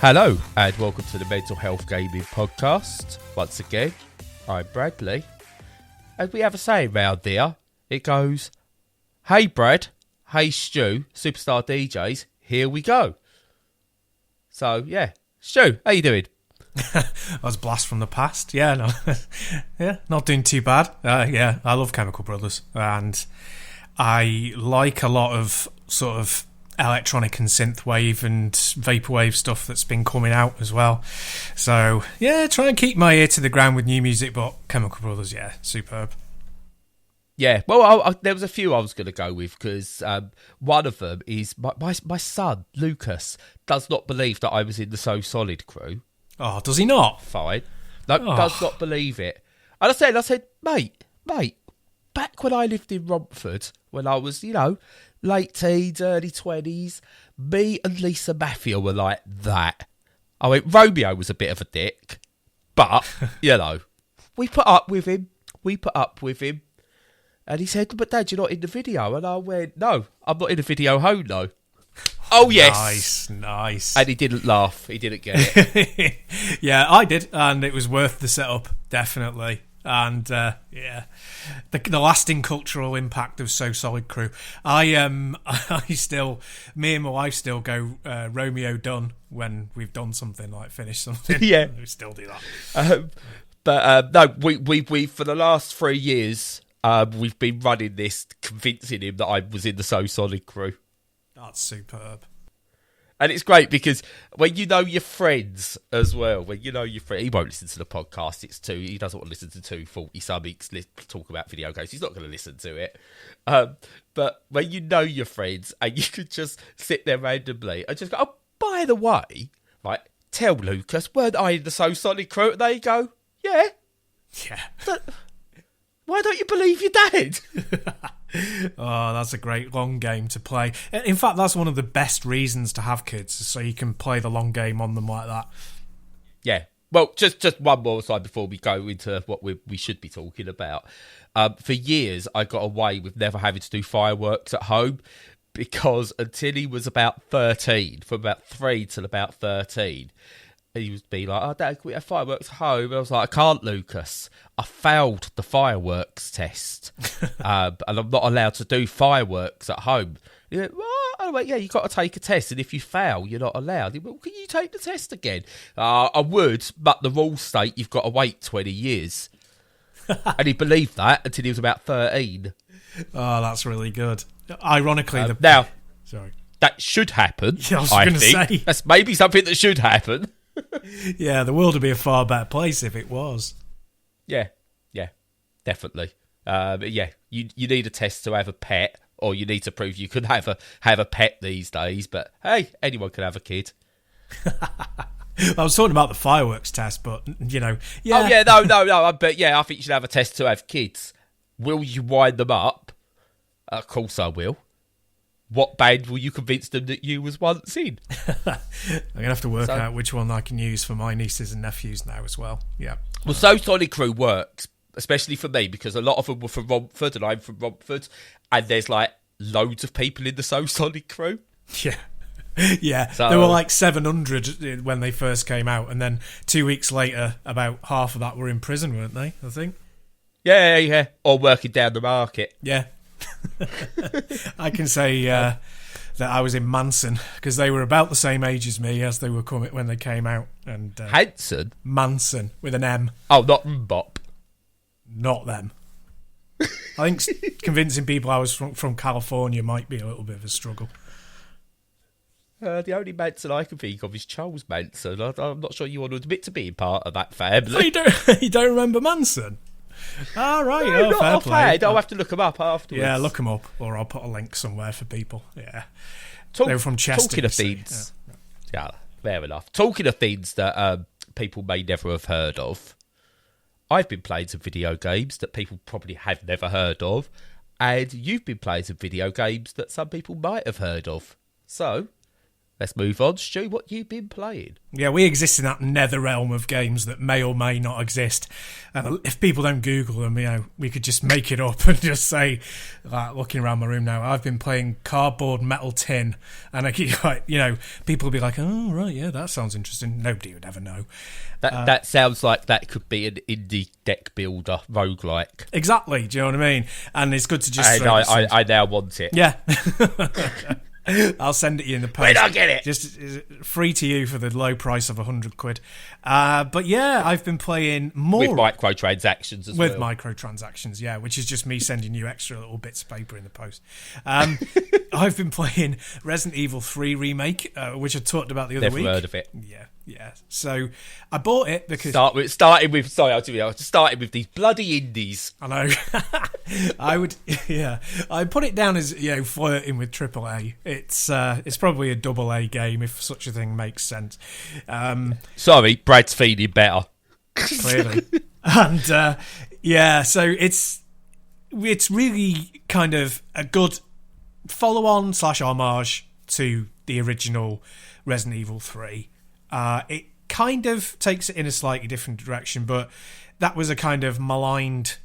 Hello and welcome to the Mental Health Gaming Podcast. Once again, I'm Bradley. And we have a saying round here. It goes, hey Brad, hey Stu, Superstar DJs, here we go. So yeah, Stu, how you doing? I was a blast from the past. Yeah, no, yeah, not doing too bad. Yeah, I love Chemical Brothers, and I like a lot of sort of electronic and synthwave and vaporwave stuff that's been coming out as well. So yeah, try and keep my ear to the ground with new music, but Chemical Brothers, yeah, superb. Yeah, well, there was a few I was going to go with because one of them is my son, Lucas, does not believe that I was in the So Solid crew. Oh, does he not? Fine. No, does not believe it. And I said, mate, back when I lived in Romford, when I was, late teens, early 20s, me and Lisa Matthew were like that. I went, Romeo was a bit of a dick, but, we put up with him. And he said, but Dad, you're not in the video. And I went, no, I'm not in the video home, though. Oh, yes. Nice. And he didn't laugh. He didn't get it. Yeah, I did. And it was worth the setup, definitely. And, yeah, the lasting cultural impact of So Solid crew. Me and my wife still go Romeo done when we've done something, like finished something. Yeah. We still do that. No, we for the last 3 years, we've been running this, convincing him that I was in the So Solid crew. That's superb. And it's great because when you know your friends as well, he won't listen to the podcast. He doesn't want to listen to two 40-somethings talk about video games. He's not going to listen to it. But when you know your friends and you could just sit there randomly and just go, oh, by the way, right, tell Lucas, weren't I in the So Solid crew? And they go, yeah. Yeah. Why don't you believe your dad? Oh, that's a great long game to play. In fact, that's one of the best reasons to have kids, so you can play the long game on them like that. Yeah. Well, just one more side before we go into what we should be talking about. For years, I got away with never having to do fireworks at home because until he was about 13, from about 3 till about 13, he would be like, oh, Dad, can we have fireworks at home? And I was like, I can't, Lucas. I failed the fireworks test. And I'm not allowed to do fireworks at home. He went, what? I went, yeah, you've got to take a test. And if you fail, you're not allowed. He went, well, can you take the test again? I would, but the rules state you've got to wait 20 years. And he believed that until he was about 13. Oh, that's really good. Ironically, sorry. That should happen. Yeah, I was going to say. That's maybe something that should happen. Yeah, the world would be a far better place if it was. Yeah, definitely. Yeah, you need a test to have a pet, or you need to prove you can have a pet these days. But hey, anyone can have a kid. I was talking about the fireworks test, but yeah. Oh yeah, no. But yeah, I think you should have a test to have kids. Will you wind them up? Of course I will. What band will you convince them that you was once in? I'm going to have to work out which one I can use for my nieces and nephews now as well. Yeah. Well, So Solid crew works, especially for me, because a lot of them were from Romford and I'm from Romford, and there's like loads of people in the So Solid crew. Yeah. Yeah. So, there were like 700 when they first came out, and then 2 weeks later, about half of that were in prison, weren't they, I think? Yeah. Or working down the market. Yeah. I can say that I was in Manson because they were about the same age as me as they were when they came out. And Hanson? Manson with an M. Oh, not Mbop. Not them. I think convincing people I was from California might be a little bit of a struggle. The only Manson I can think of is Charles Manson. I'm not sure you want to admit to being part of that family. Oh, you don't remember Manson? Ah, right. No, fair play. I'll have to look them up afterwards. Yeah, look them up, or I'll put a link somewhere for people. Yeah, they were from Chester. Talking of things, yeah, fair enough. Talking of things that people may never have heard of, I've been playing some video games that people probably have never heard of, and you've been playing some video games that some people might have heard of. So, let's move on. Stu, what you been playing? Yeah, we exist in that nether realm of games that may or may not exist. And if people don't Google them, we could just make it up and just say, like, looking around my room now, I've been playing Cardboard Metal Tin. And I keep, like, people will be like, oh, right, yeah, that sounds interesting. Nobody would ever know. That sounds like that could be an indie deck builder roguelike. Exactly, do you know what I mean? And it's good to just... I now want it. Yeah. I'll send it you in the post. Where do I get it? Just free to you for the low price of £100. But yeah, I've been playing more with microtransactions as well. With microtransactions, yeah, which is just me sending you extra little bits of paper in the post. I've been playing Resident Evil 3 Remake, which I talked about the other week. Never heard of it. Yeah. So I bought it because starting with these bloody indies. I know. I put it down as flirting with AAA. It's probably a double A game if such a thing makes sense. Sorry, Brad's feeling better. Clearly. And so it's really kind of a good follow-on / homage to the original Resident Evil 3. It kind of takes it in a slightly different direction, but that was a kind of maligned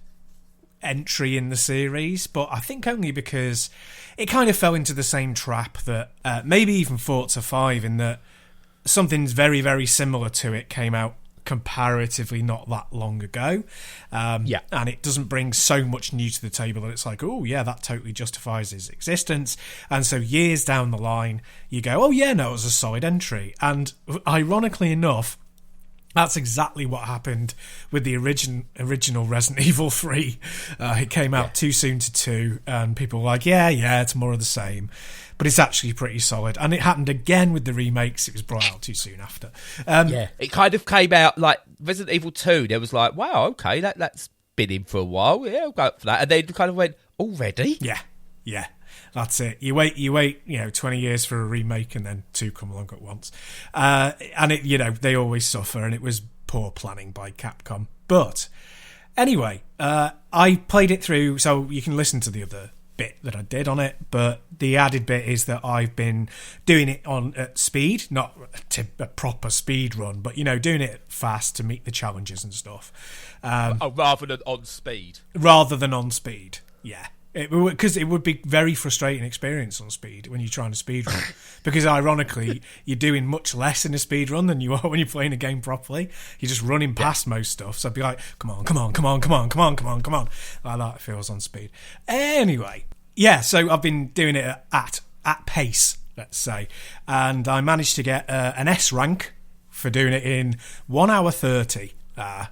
entry in the series, but I think only because it kind of fell into the same trap that maybe even Forza 5, in that something very, very similar to it came out comparatively not that long ago. And it doesn't bring so much new to the table that it's like, oh yeah, that totally justifies his existence. And so years down the line, you go, oh yeah, no, it was a solid entry. And ironically enough, that's exactly what happened with the original Resident Evil 3. It came out too soon to 2, and people were like, yeah, it's more of the same. But it's actually pretty solid. And it happened again with the remakes. It was brought out too soon after. It kind of came out like Resident Evil 2. There was like, wow, okay, that's been in for a while. Yeah, I'll go for that. And then kind of went, already? Yeah. That's it. You wait, 20 years for a remake, and then 2 come along at once. And it, they always suffer, and it was poor planning by Capcom. But anyway, I played it through, so you can listen to the other bit that I did on it, but the added bit is that I've been doing it at speed, not a proper speed run, but doing it fast to meet the challenges and stuff. Rather than on speed. Yeah. Because it would be very frustrating experience on speed when you're trying to speed run. Because ironically, you're doing much less in a speed run than you are when you're playing a game properly. You're just running past most stuff. So I'd be like, come on. Like that, it feels on speed. Anyway, so I've been doing it at pace, let's say. And I managed to get an S rank for doing it in 1 hour 30.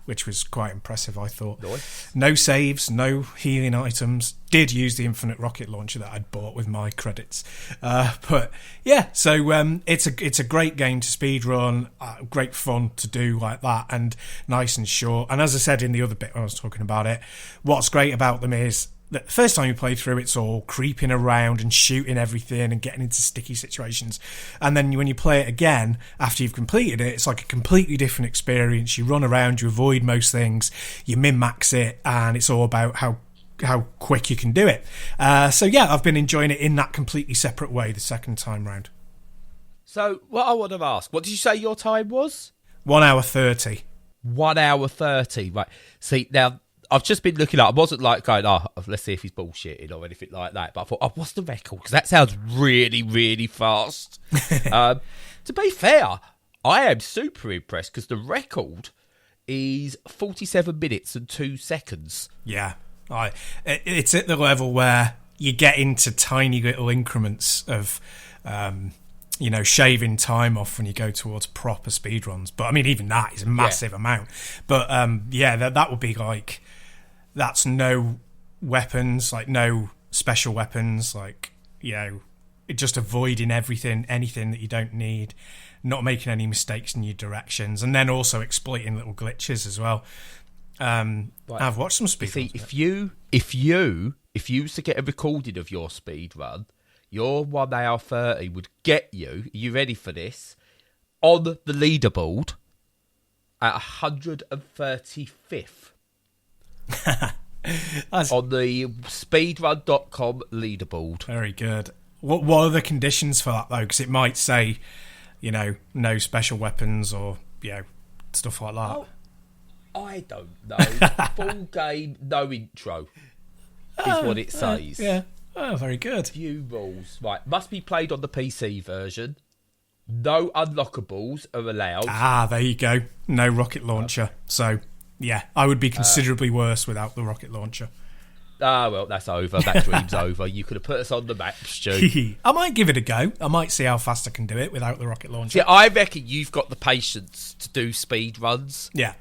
Which was quite impressive, I thought. Nice. No saves, no healing items. Did use the infinite rocket launcher that I'd bought with my credits. But yeah, so it's a great game to speedrun, great fun to do like that, and nice and short. And as I said in the other bit when I was talking about it, what's great about them is that the first time you play through, it's all creeping around and shooting everything and getting into sticky situations. And then when you play it again, after you've completed it, it's like a completely different experience. You run around, you avoid most things, you min-max it, and it's all about how quick you can do it. So yeah, I've been enjoying it in that completely separate way the second time round. So what I want to ask, what did you say your time was? 1 hour 30. 1 hour 30, right. See, now, I've just been looking up. I wasn't like going, let's see if he's bullshitting or anything like that. But I thought, what's the record? Because that sounds really, really fast. To be fair, I am super impressed because the record is 47 minutes and 2 seconds. Yeah. It's at the level where you get into tiny little increments of, shaving time off when you go towards proper speedruns. But, I mean, even that is a massive amount. But, that would be like... That's no weapons, like no special weapons, like, just avoiding anything that you don't need, not making any mistakes in your directions, and then also exploiting little glitches as well. I've watched some speedruns. If you was to get a recording of your speed run, your 1 hour 30 would get you, are you ready for this, on the leaderboard at 135th. On the speedrun.com leaderboard. Very good. What are the conditions for that though? Because it might say, no special weapons or stuff like that. Oh, I don't know. Full game, no intro is what it says. Yeah. Oh, very good. Few rules. Right, must be played on the PC version. No unlockables are allowed. Ah, there you go. No rocket launcher. So, yeah, I would be considerably worse without the rocket launcher. Ah, well, that's over. That dream's over. You could have put us on the map, Stu. I might give it a go. I might see how fast I can do it without the rocket launcher. Yeah, I reckon you've got the patience to do speed runs. Yeah.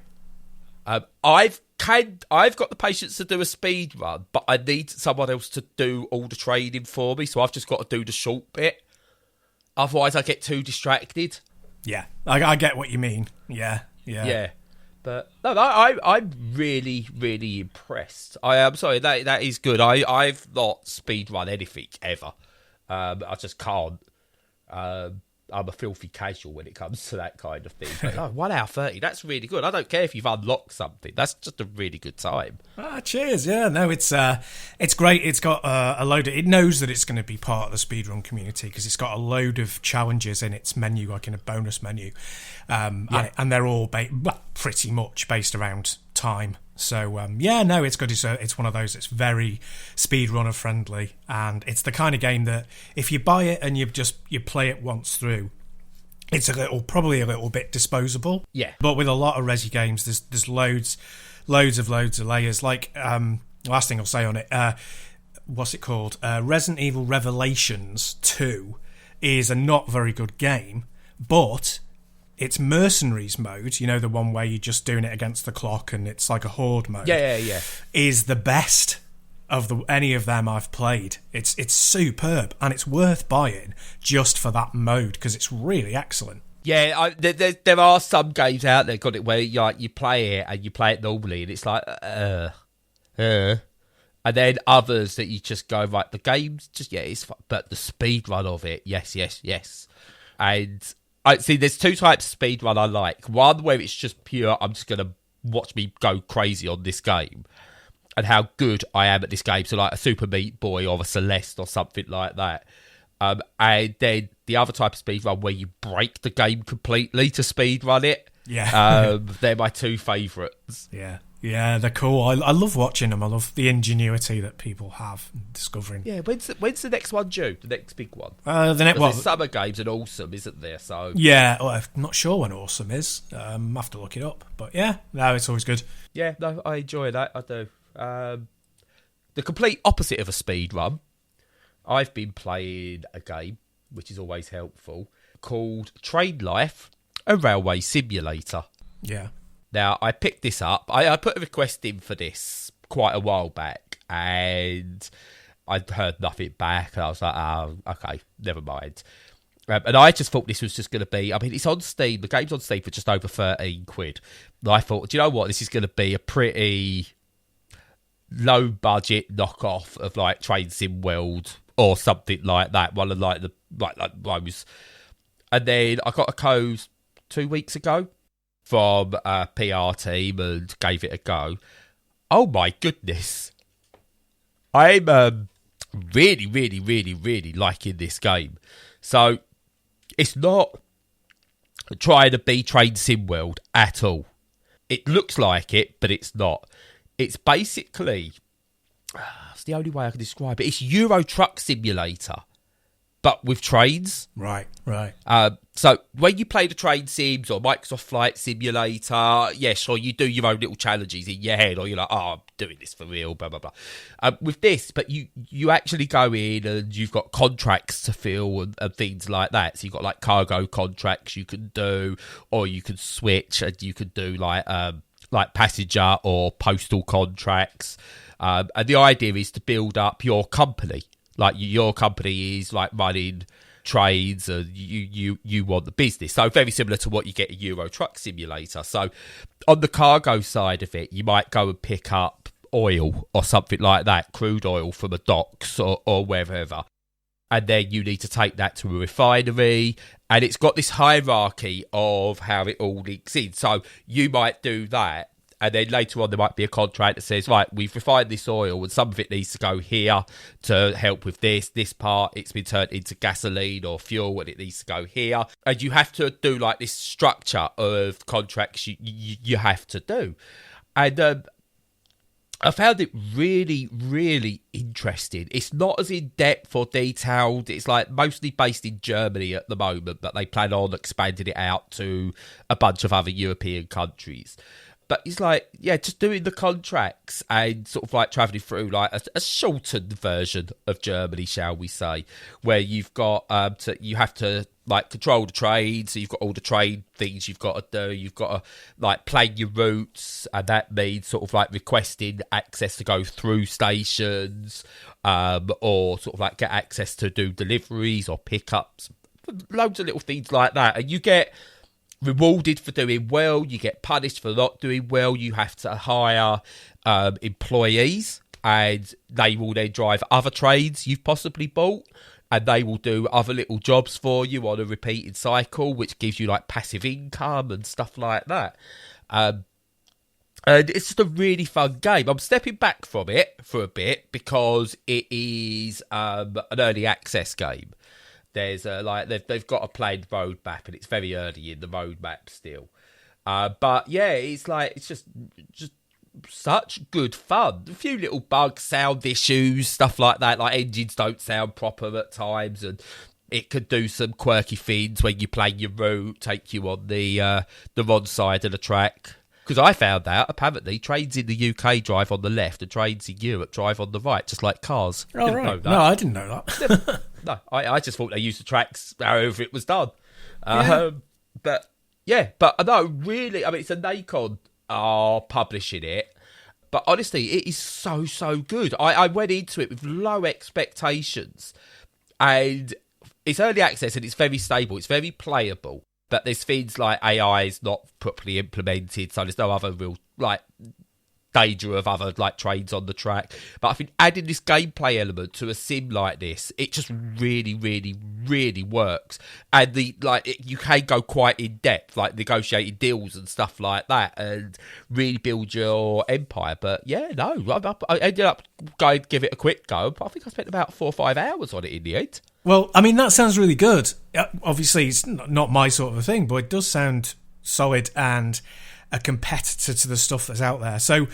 I've got the patience to do a speed run, but I need someone else to do all the training for me, so I've just got to do the short bit. Otherwise, I get too distracted. Yeah, I get what you mean. Yeah. But no, I'm really, really impressed. I'm sorry, that is good. I've not speed run anything ever. I just can't. I'm a filthy casual when it comes to that kind of thing. But 1 hour 30, that's really good. I don't care if you've unlocked something. That's just a really good time. Cheers. Yeah, no, it's great. It's got a load of... It knows that it's going to be part of the speedrun community because it's got a load of challenges in its menu, like in a bonus menu. And they're all pretty much based around time. So, it's good. It's one of those that's very speedrunner friendly, and it's the kind of game that if you buy it and you play it once through, it's probably a little bit disposable. Yeah. But with a lot of Resi games, there's loads of layers. Like, last thing I'll say on it, what's it called? Resident Evil Revelations 2 is a not very good game, but it's Mercenaries mode, the one where you're just doing it against the clock and it's like a horde mode. Yeah. Is the best of any of them I've played. It's superb and it's worth buying just for that mode because it's really excellent. Yeah, there are some games out there got it where you play it and you play it normally and it's like and then others that you just go right. The game's just it's fun, but the speed run of it, yes, and. I see. There's two types of speedrun I like. One where it's just pure. I'm just gonna watch me go crazy on this game, and how good I am at this game. So like a Super Meat Boy or a Celeste or something like that. And then the other type of speedrun where you break the game completely to speedrun it. Yeah. They're my two favourites. Yeah, they're cool. I love watching them. I love the ingenuity that people have in discovering. Yeah, when's the next one due? The next big one? There's Summer Games and Awesome, isn't there? So yeah, I'm not sure when Awesome is. I have to look it up. But yeah, no, it's always good. Yeah, no, I enjoy that. I do. The complete opposite of a speed run. I've been playing a game, which is always helpful, called Train Life, a railway simulator. Yeah. Now, I picked this up. I put a request in for this quite a while back, and I'd heard nothing back, and I was like, oh, okay, never mind. And I just thought this was just going to be... I mean, it's on Steam. The game's on Steam for just over 13 quid. And I thought, do you know what? This is going to be a pretty low-budget knockoff of, like, Train Sim World or something like that. One of, like those... And then I got a code 2 weeks ago from a PR team and gave it a go. Oh my goodness. I'm really, really, really, really liking this game. So, it's not trying to be Train Sim World at all. It looks like it, but it's not. It's basically... It's the only way I can describe it. It's Euro Truck Simulator, but with trains. Right. So when you play the train sims or Microsoft Flight Simulator, yeah, sure, you do your own little challenges in your head, or you're like, oh, I'm doing this for real, blah, blah, blah. With this, but you actually go in and you've got contracts to fill and things like that. So you've got like cargo contracts you can do, or you can switch and you can do like passenger or postal contracts. And the idea is to build up your company. Like your company is like running trades and you want the business. So very similar to what you get in Euro Truck Simulator. So on the cargo side of it, you might go and pick up oil or something like that, crude oil from a docks or wherever. And then you need to take that to a refinery. And it's got this hierarchy of how it all links in. So you might do that. And then later on, there might be a contract that says, right, we've refined this oil and some of it needs to go here to help with this. This part, it's been turned into gasoline or fuel and it needs to go here. And you have to do like this structure of contracts you have to do. And I found it really, really interesting. It's not as in-depth or detailed. It's like mostly based in Germany at the moment, but they plan on expanding it out to a bunch of other European countries. But it's like, yeah, just doing the contracts and sort of like travelling through like a shortened version of Germany, shall we say, where you've got you have to like control the trade. So you've got all the trade things you've got to do. You've got to like plan your routes, and that means sort of like requesting access to go through stations, or sort of like get access to do deliveries or pickups, loads of little things like that, and you get rewarded for doing well, you get punished for not doing well. You have to hire employees, and they will then drive other trades you've possibly bought, and they will do other little jobs for you on a repeated cycle, which gives you like passive income and stuff like that. And it's just a really fun game. I'm stepping back from it for a bit because it is an early access game. There's like they've got a planned roadmap, and it's very early in the roadmap still. But yeah, it's like it's just such good fun. A few little bugs, sound issues, stuff like that. Like engines don't sound proper at times, and it could do some quirky things when you play your route, take you on the wrong side of the track. Because I found out, apparently, trains in the UK drive on the left and trains in Europe drive on the right, just like cars. Oh, right. No, I didn't know that. No, I just thought they used the tracks however it was done. Yeah. But no, really, I mean, it's a Nacon are publishing it. But honestly, it is so, so good. I went into it with low expectations. And it's early access and it's very stable. It's very playable. But there's things like AI is not properly implemented, so there's no other real like danger of other like trains on the track. But I think adding this gameplay element to a sim like this, it just really, really, really works. And you can go quite in depth, like negotiating deals and stuff like that, and really build your empire. But yeah, no, I ended up going to give it a quick go. But I think I spent about 4 or 5 hours on it in the end. Well, I mean, that sounds really good. Obviously, it's not my sort of a thing, but it does sound solid and a competitor to the stuff that's out there. So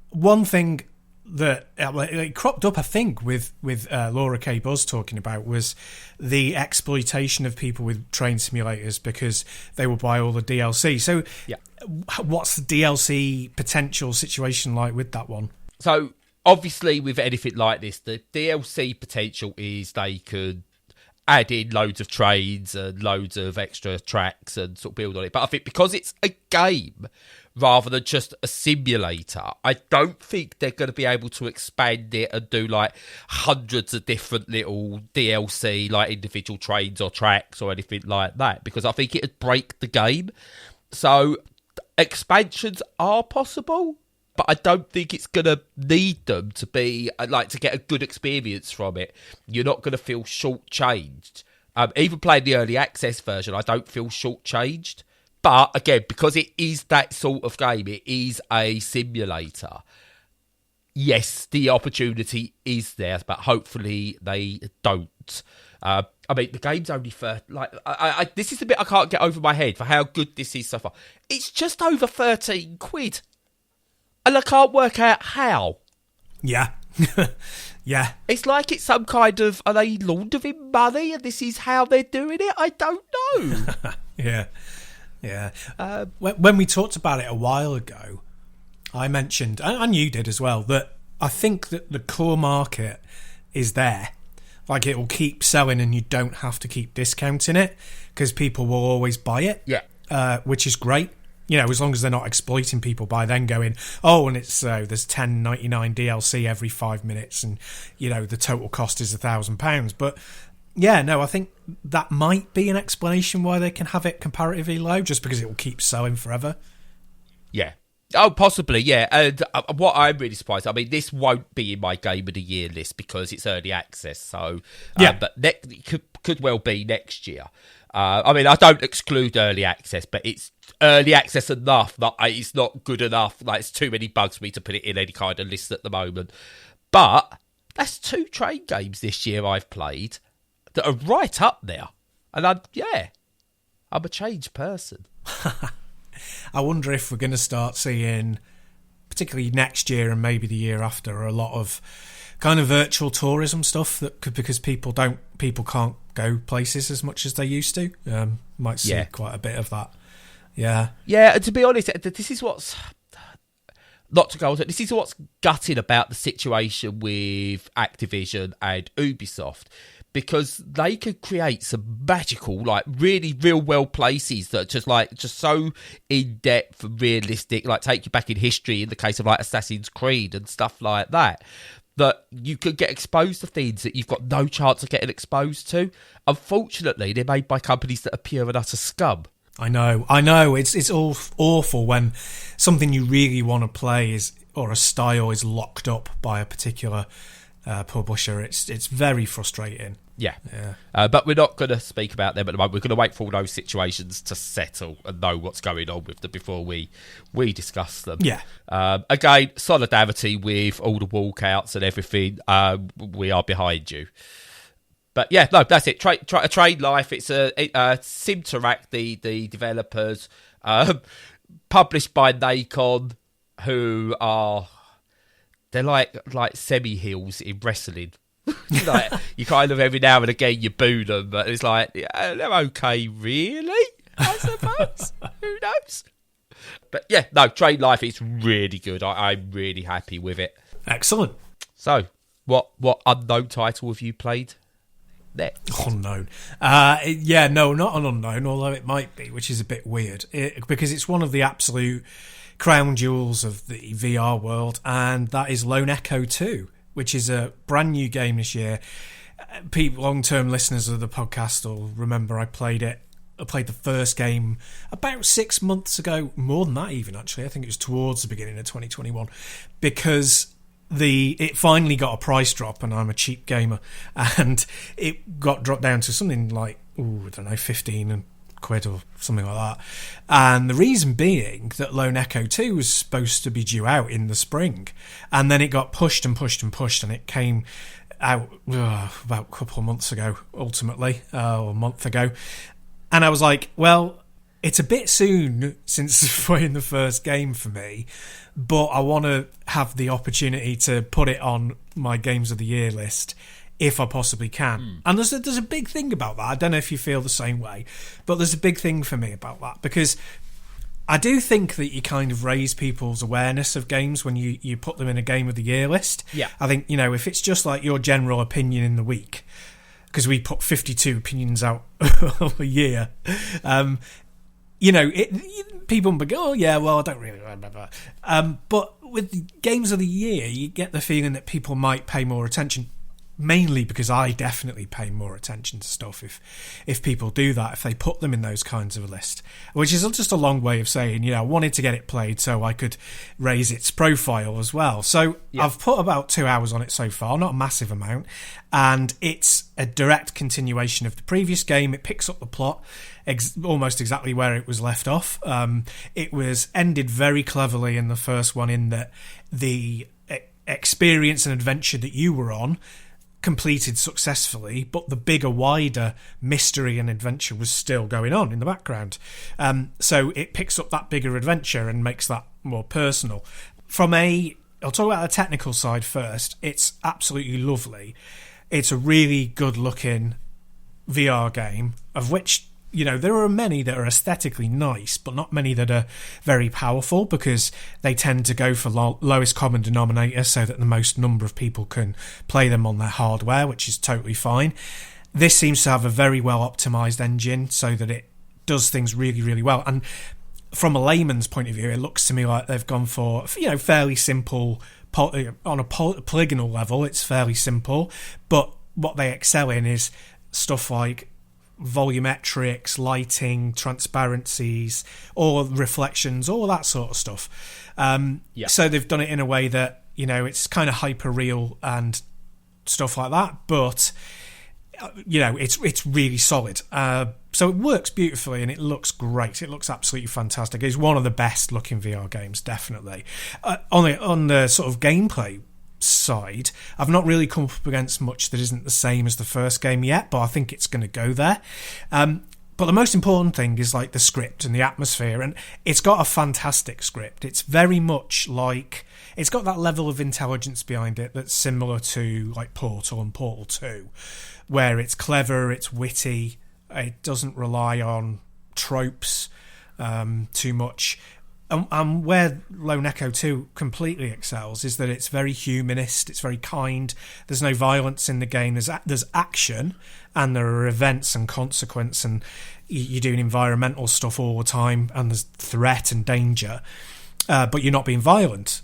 one thing that it cropped up, I think, with Laura K. Buzz talking about was the exploitation of people with train simulators because they will buy all the DLC. So yeah. What's the DLC potential situation like with that one? So obviously, with anything like this, the DLC potential is they could add in loads of trades and loads of extra tracks and sort of build on it. But I think because it's a game rather than just a simulator, I don't think they're going to be able to expand it and do like hundreds of different little DLC, like individual trades or tracks or anything like that, because I think it'd break the game. So expansions are possible, but I don't think it's going to need them to be, like, to get a good experience from it. You're not going to feel shortchanged. Even playing the early access version, I don't feel shortchanged. But, again, because it is that sort of game, it is a simulator. Yes, the opportunity is there, but hopefully they don't. I mean, the game's only for, like, this is the bit I can't get over my head for how good this is so far. It's just over 13 quid. And I can't work out how. Yeah. Yeah. It's like it's some kind of, are they laundering money and this is how they're doing it? I don't know. Yeah. Yeah. When we talked about it a while ago, I mentioned, and you did as well, that I think that the core market is there. Like, it will keep selling and you don't have to keep discounting it because people will always buy it. Yeah. Which is great. You know, as long as they're not exploiting people by then going, oh, and it's there's $10.99 DLC every 5 minutes, and you know the total cost is £1,000. But yeah, no, I think that might be an explanation why they can have it comparatively low, just because it will keep selling forever. Yeah, Oh, possibly, yeah. And what I'm really surprised, I mean, this won't be in my Game of the Year list because it's early access. So, but it could well be next year. I mean, I don't exclude early access, but it's early access enough that it's not good enough. Like, it's too many bugs for me to put it in any kind of list at the moment. But that's 2 train games this year I've played that are right up there. And I'm a changed person. I wonder if we're going to start seeing, particularly next year and maybe the year after, a lot of kind of virtual tourism stuff because people can't go places as much as they used to. Might see quite a bit of that. Yeah. Yeah, and to be honest, this is what's not to go on. This is what's gutting about the situation with Activision and Ubisoft, because they could create some magical, like really real world places that just so in depth and realistic, like take you back in history in the case of like Assassin's Creed and stuff like that. That you could get exposed to things that you've got no chance of getting exposed to. Unfortunately, they're made by companies that are pure and utter scum. I know. It's all awful when something you really want to play or a style is locked up by a particular publisher. It's very frustrating. Yeah. But we're not going to speak about them at the moment. We're going to wait for all those situations to settle and know what's going on with them before we discuss them. Yeah. Again, solidarity with all the walkouts and everything. We are behind you. But yeah, no, that's it. Trade Life. It's a Simteract, the developers, published by Nacon, who are they're like semi-heels in wrestling. Like, you kind of every now and again you boo them, but it's like, yeah, they're okay, really, I suppose. Who knows? But yeah, no, Trade Life is really good. I'm really happy with it. Excellent. So, what unknown title have you played next? Unknown. No, not an unknown, although it might be, which is a bit weird, because it's one of the absolute crown jewels of the VR world, and that is Lone Echo 2. Which is a brand new game this year. People, long-term listeners of the podcast will remember I played it. I played the first game about 6 months ago, more than that even, actually. I think it was towards the beginning of 2021, because it finally got a price drop, and I'm a cheap gamer, and it got dropped down to something like, I don't know, 15 quid or something like that. And the reason being that Lone Echo 2 was supposed to be due out in the spring, and then it got pushed and it came out about a couple of months ago, ultimately, or a month ago. And I was like, well, it's a bit soon since playing the first game for me, but I want to have the opportunity to put it on my Games of the Year list if I possibly can. And there's a big thing about that. I don't know if you feel the same way, but there's a big thing for me about that, because I do think that you kind of raise people's awareness of games when you put them in a Game of the Year list. Yeah. I think, if it's just like your general opinion in the week, because we put 52 opinions out a year, people will go, oh yeah, well, I don't really remember. But with Games of the Year, you get the feeling that people might pay more attention, mainly because I definitely pay more attention to stuff if people do that, if they put them in those kinds of a list, which is just a long way of saying, I wanted to get it played so I could raise its profile as well. So yeah. I've put about 2 hours on it so far, not a massive amount, and it's a direct continuation of the previous game. It picks up the plot almost exactly where it was left off. It was ended very cleverly in the first one, in that the experience and adventure that you were on completed successfully, but the bigger, wider mystery and adventure was still going on in the background. So it picks up that bigger adventure and makes that more personal. I'll talk about the technical side first. It's absolutely lovely. It's a really good looking VR game, of which there are many that are aesthetically nice, but not many that are very powerful, because they tend to go for lowest common denominator so that the most number of people can play them on their hardware, which is totally fine. This seems to have a very well optimized engine so that it does things really, really well. And from a layman's point of view, it looks to me like they've gone for, fairly simple, on a polygonal level, it's fairly simple, but what they excel in is stuff like volumetrics, lighting, transparencies, all reflections, all that sort of stuff. So they've done it in a way that, it's kind of hyper real and stuff like that, but it's really solid. So it works beautifully and it looks great. It looks absolutely fantastic. It's one of the best looking VR games, definitely. On the sort of gameplay side, I've not really come up against much that isn't the same as the first game yet, but I think it's going to go there. But the most important thing is like the script and the atmosphere, and it's got a fantastic script. It's very much like, it's got that level of intelligence behind it that's similar to like Portal and Portal 2, where it's clever, it's witty, it doesn't rely on tropes too much. And where Lone Echo 2 completely excels is that it's very humanist, it's very kind, there's no violence in the game, there's action, and there are events and consequence, and you're doing environmental stuff all the time, and there's threat and danger, but you're not being violent.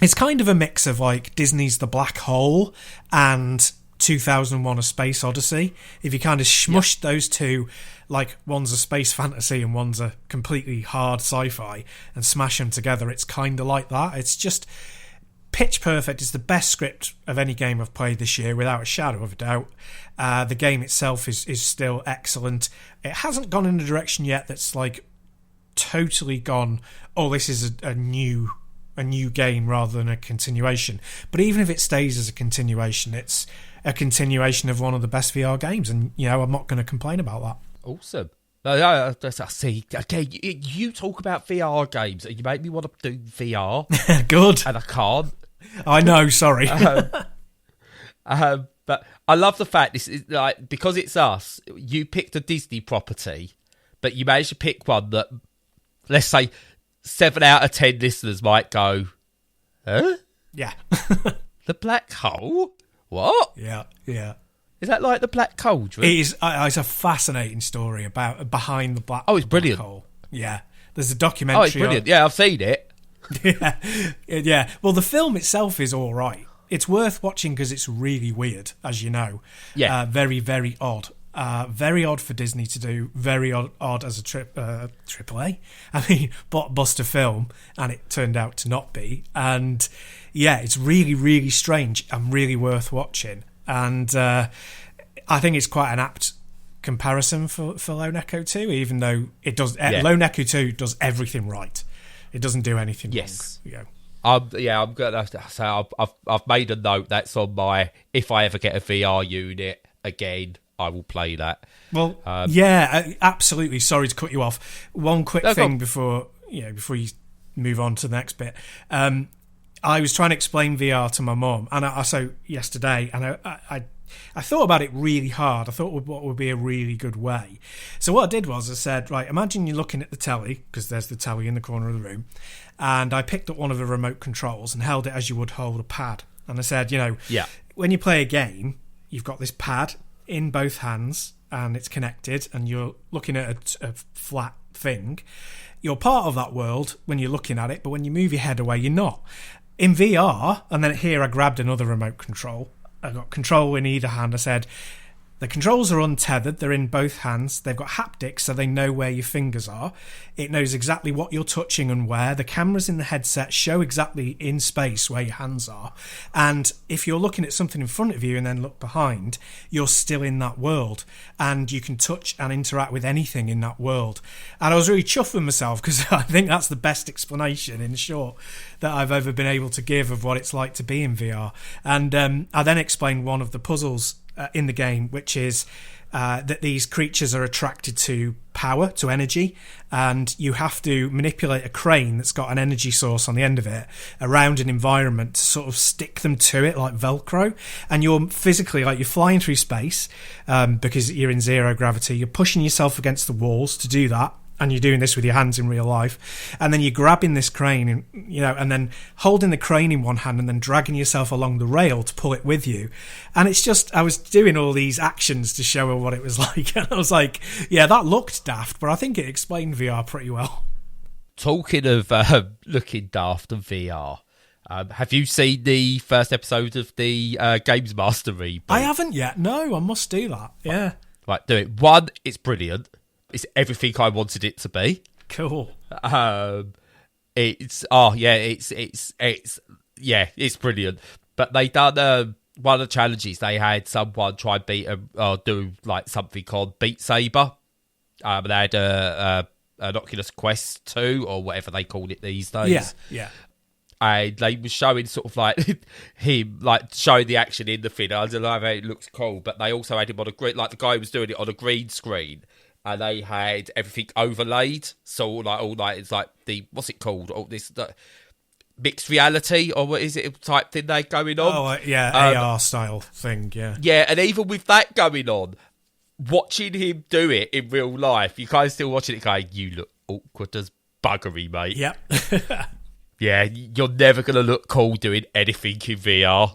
It's kind of a mix of like Disney's The Black Hole and 2001: A Space Odyssey. If you kind of smush those two, like one's a space fantasy and one's a completely hard sci-fi, and smash them together, it's kind of like that. It's just pitch perfect. It's the best script of any game I've played this year, without a shadow of a doubt. The game itself is still excellent. It hasn't gone in a direction yet that's like totally gone, oh, this is a new game rather than a continuation. But even if it stays as a continuation, it's a continuation of one of the best VR games, and I'm not going to complain about that. Awesome. I see. Okay, you talk about VR games, and you make me want to do VR. Good. And I can't. I know. Sorry. But I love the fact this is like, because it's us. You picked a Disney property, but you managed to pick one that, let's say, 7 out of 10 listeners might go, huh? Yeah. The Black Hole? What? Yeah. Is that like the Black Cauldron? It is. It's a fascinating story about behind the Black. Oh, it's brilliant. Black Hole. Yeah, there's a documentary. Oh, it's brilliant. Yeah, I've seen it. yeah. Well, the film itself is all right. It's worth watching because it's really weird, as you know. Yeah. Very, very odd. Very odd for Disney to do. Very odd as a AAA. I mean, blockbuster film, and it turned out to not be. And yeah, it's really, really strange and really worth watching. And I think it's quite an apt comparison for Lone Echo 2, even though it does. Lone Echo 2 does everything right. It doesn't do anything wrong. I'm gonna say I've made a note that's on my, if I ever get a VR unit again, I will play that. Well, absolutely. Sorry to cut you off. One quick thing before you move on to the next bit. I was trying to explain VR to my mum, and I yesterday, and I thought about it really hard. I thought what would be a really good way. So what I did was I said, right, imagine you're looking at the telly, because there's the telly in the corner of the room, and I picked up one of the remote controls and held it as you would hold a pad. And I said, when you play a game, you've got this pad in both hands, and it's connected, and you're looking at a flat thing. You're part of that world when you're looking at it, but when you move your head away, you're not. In VR, and then here I grabbed another remote control. I got control in either hand. I said, the controls are untethered. They're in both hands. They've got haptics, so they know where your fingers are. It knows exactly what you're touching and where. The cameras in the headset show exactly in space where your hands are. And if you're looking at something in front of you and then look behind, you're still in that world. And you can touch and interact with anything in that world. And I was really chuffed with myself, because I think that's the best explanation, in short, that I've ever been able to give of what it's like to be in VR. And I then explained one of the puzzles in the game, which is that these creatures are attracted to power, to energy, and you have to manipulate a crane that's got an energy source on the end of it around an environment to sort of stick them to it like Velcro. And you're physically, like, you're flying through space because you're in zero gravity. You're pushing yourself against the walls to do that. And you're doing this with your hands in real life. And then you're grabbing this crane, and, and then holding the crane in one hand and then dragging yourself along the rail to pull it with you. And it's just, I was doing all these actions to show her what it was like. And I was like, yeah, that looked daft, but I think it explained VR pretty well. Talking of looking daft and VR, have you seen the first episode of the Games Master reboot? I haven't yet. No, I must do that. Yeah. Right, do it. One, it's brilliant. It's everything I wanted it to be. Cool. It's brilliant. But they done one of the challenges. They had someone try and do like something called Beat Saber. They had an Oculus Quest 2 or whatever they called it these days. Yeah. And they were showing sort of like him like showing the action in the thing. I don't know how it looks cool, but they also had him on a green, like the guy was doing it on a green screen. And they had everything overlaid, so all like it's like the what's it called? All this mixed reality or what is it type thing they going on? AR style thing, yeah. Yeah, and even with that going on, watching him do it in real life, you guys still watching it going, you look awkward as buggery, mate. Yep. Yeah, you're never gonna look cool doing anything in VR.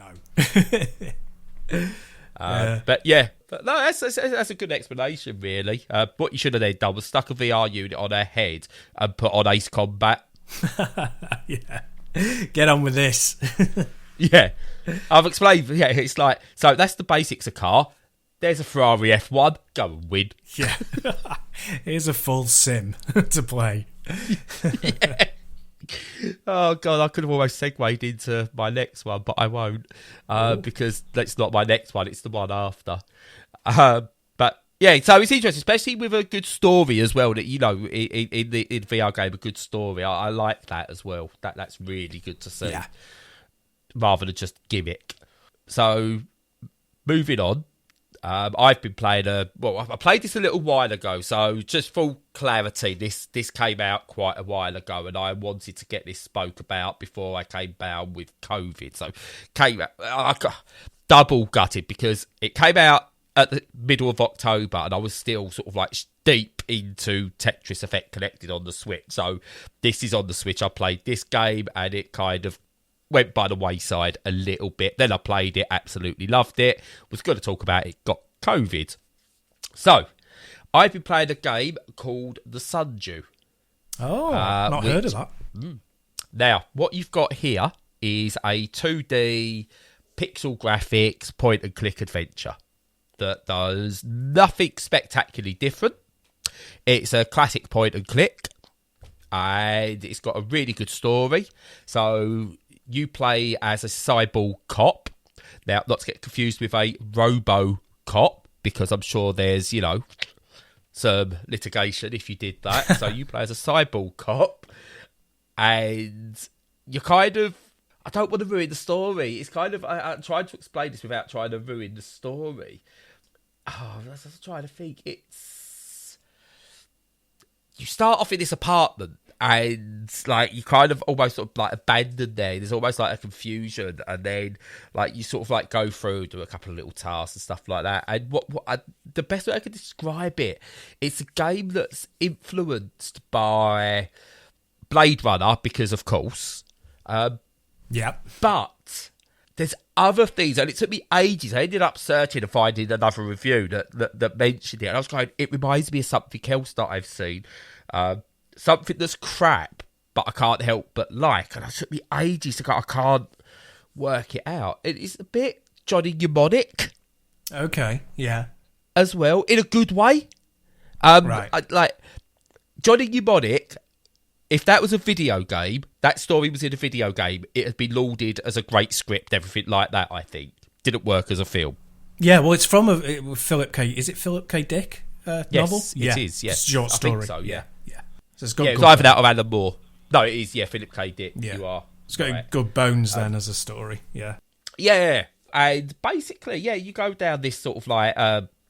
No. But yeah. But no, that's a good explanation, really. What you should have then done was stuck a VR unit on her head and put on Ace Combat. Yeah. Get on with this. Yeah. I've explained. Yeah, it's like, so that's the basics of car. There's a Ferrari F1. Go and win. Yeah. Here's a full sim to play. Yeah. Oh, God, I could have almost segued into my next one, but I won't. Because that's not my next one. It's the one after. But yeah, so it's interesting, especially with a good story as well. That in VR game, a good story. I like that as well. That's really good to see, rather than just gimmick. So moving on, I've been playing I played this a little while ago. So just full clarity, this came out quite a while ago, and I wanted to get this spoke about before I came down with COVID. So I got double gutted because it came out at the middle of October, and I was still sort of like deep into Tetris Effect Connected on the Switch. So this is on the Switch. I played this game, and it kind of went by the wayside a little bit. Then I played it, absolutely loved it. Was going to talk about it, got COVID. So I've been playing a game called the Sundew. Oh, not heard of that. Now, what you've got here is a 2D pixel graphics point-and-click adventure that does nothing spectacularly different. It's a classic point and click, and it's got a really good story. So you play as a cyborg cop. Now, not to get confused with a robo cop, because I'm sure there's, some litigation if you did that. So you play as a cyborg cop, and you're kind of, I don't want to ruin the story. It's kind of, I'm trying to explain this without trying to ruin the story. Oh, I was trying to think. You start off in this apartment, and like you kind of almost sort of like abandoned there. There's almost like a confusion, and then like you sort of like go through, do a couple of little tasks and stuff like that. And the best way I could describe it, it's a game that's influenced by Blade Runner, because of course. But there's other things, and it took me ages. I ended up searching and finding another review that mentioned it, and I was going, it reminds me of something else that I've seen. Something that's crap, but I can't help but like. And it took me ages to go, I can't work it out. It's a bit Johnny Mnemonic. Okay, yeah. As well, in a good way. Right. Like, Johnny Mnemonic, if that was a video game, that story was in a video game, it had been lauded as a great script, everything like that, I think. Didn't work as a film. Yeah, well, it's from Philip K. Is it Philip K. Dick novel? Yes, it is, yes. Short story. I think so, yeah. So it's got it's either that or Alan Moore. No, it is, Philip K. Dick. Yeah. You are. It's got good bones then as a story, yeah. Yeah, and basically, you go down this sort of like,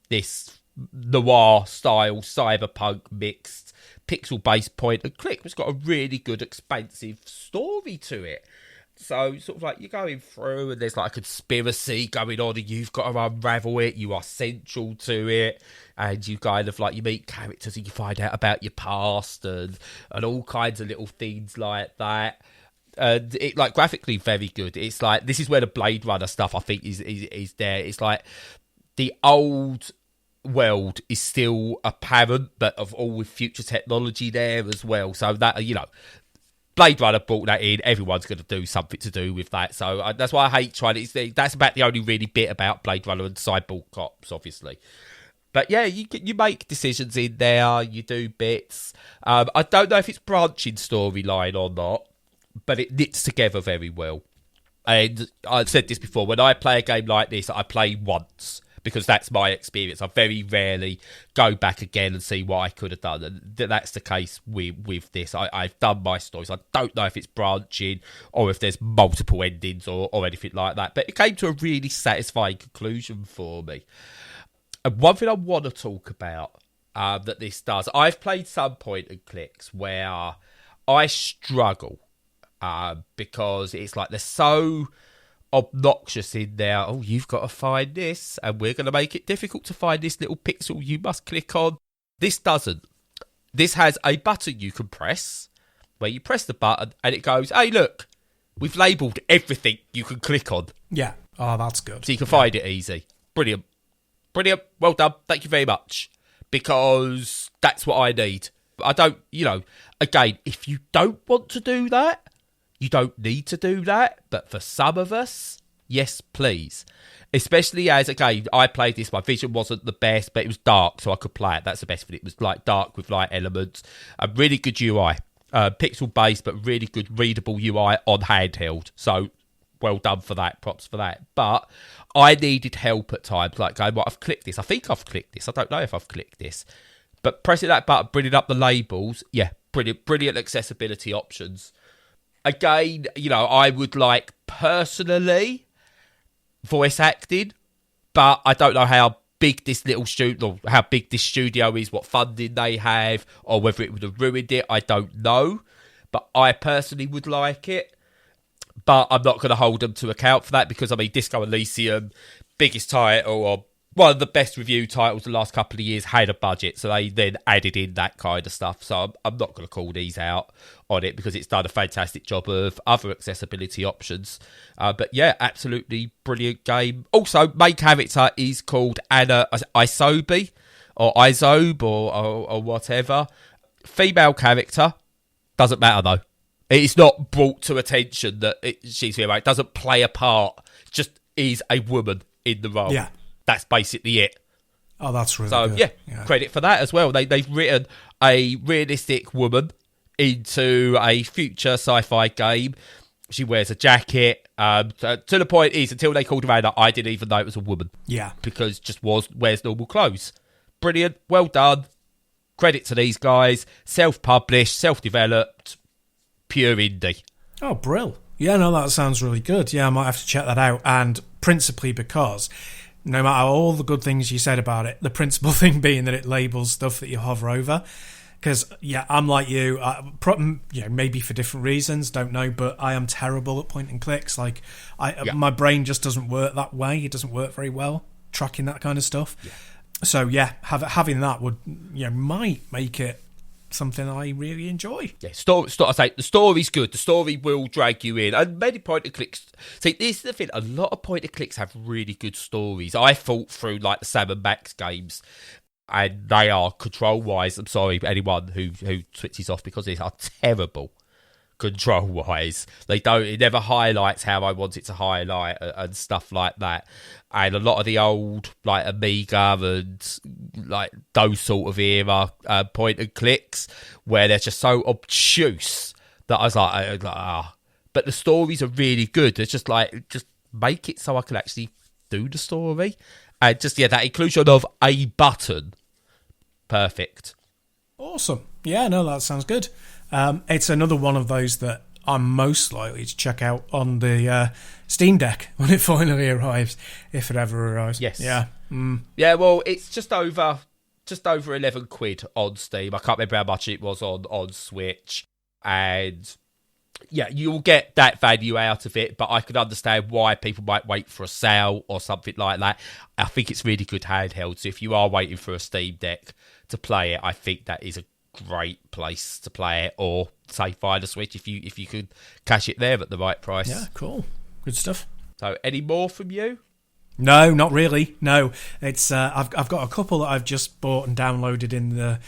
this noir-style cyberpunk mixed pixel-based point and click. It's got a really good, expansive story to it. So, sort of like, you're going through and there's like a conspiracy going on and you've got to unravel it. You are central to it. And you kind of like, you meet characters and you find out about your past and all kinds of little things like that. And it, like, graphically very good. It's like, this is where the Blade Runner stuff, I think, is there. It's like, the old world is still apparent, but of all with future technology there as well. So that, Blade Runner brought that in. Everyone's going to do something to do with that. So that's why I hate trying to... That's about the only really bit about Blade Runner and Cyborg Cops, obviously. But yeah, you make decisions in there, you do bits. I don't know if it's branching storyline or not, but it knits together very well. And I've said this before, when I play a game like this, I play once, because that's my experience. I very rarely go back again and see what I could have done. And that's the case with this. I've done my stories. I don't know if it's branching or if there's multiple endings or anything like that. But it came to a really satisfying conclusion for me. And one thing I want to talk about that this does, I've played some point and clicks where I struggle because it's like they're so obnoxious in there. Oh, you've got to find this, and we're going to make it difficult to find this little pixel you must click on. This doesn't. This has a button you can press, where you press the button and it goes, hey, look, we've labelled everything you can click on. Yeah. Oh, that's good. So you can find it easy. Brilliant. Well done. Thank you very much. Because that's what I need. I don't, again, if you don't want to do that, you don't need to do that. But for some of us, yes, please. Especially as, again, I played this, my vision wasn't the best, but it was dark, so I could play it. That's the best of it. It was like dark with light elements. A really good UI. Pixel-based, but really good readable UI on handheld. So, well done for that. Props for that. But I needed help at times, like going, I've clicked this. I think I've clicked this. I don't know if I've clicked this. But pressing that button, bringing up the labels, yeah, brilliant accessibility options. Again, I would like, personally, voice acting, but I don't know how big this little studio, or how big this studio is, what funding they have, or whether it would have ruined it. I don't know. But I personally would like it. But I'm not going to hold them to account for that because, Disco Elysium, biggest title, or one of the best review titles the last couple of years, had a budget. So they then added in that kind of stuff. So I'm not going to call these out on it because it's done a fantastic job of other accessibility options. But yeah, absolutely brilliant game. Also, main character is called Anna Isobe, or Isobe, or whatever. Female character, doesn't matter though. It's not brought to attention that she's female. It doesn't play a part. Just is a woman in the role. Yeah. That's basically it. Oh, that's really good. So, yeah, credit for that as well. They've written a realistic woman into a future sci-fi game. She wears a jacket. To the point is, until they called her Anna, I didn't even know it was a woman. Yeah. Because just wears normal clothes. Brilliant. Well done. Credit to these guys. Self-published, self-developed, pure indie. Oh, brill. Yeah, no, that sounds really good. Yeah, I might have to check that out. And principally because no matter all the good things you said about it, the principal thing being that it labels stuff that you hover over. Because, yeah, I'm like you, maybe for different reasons, don't know, but I am terrible at point and clicks. Like, my brain just doesn't work that way. It doesn't work very well, tracking that kind of stuff. Yeah. So, yeah, having that would, might make it something I really enjoy. Yeah, I say the story's good. The story will drag you in, and many point and clicks. See, this is the thing. A lot of point and clicks have really good stories. I thought through like the Sam and Max games, and they are control wise. I'm sorry, anyone who switches off because they are terrible control wise. It never highlights how I want it to highlight and stuff like that. And a lot of the old like Amiga and like those sort of era point and clicks where they're just so obtuse that I was like, But the stories are really good. It's just make it so I can actually do the story. And just that inclusion of a button, perfect. Awesome. Yeah, no, that sounds good. It's another one of those that I'm most likely to check out on the Steam Deck when it finally arrives, if it ever arrives. Yes. Yeah. Yeah. Well, it's just over £11 on Steam. I can't remember how much it was on Switch, and yeah, you'll get that value out of it. But I can understand why people might wait for a sale or something like that. I think it's really good handheld. So if you are waiting for a Steam Deck to play it, I think that is a great place to play it, or say find a Switch if you could cash it there at the right price. Yeah, cool, good stuff. So, any more from you? No, not really. No, it's I've got a couple that I've just bought and downloaded in the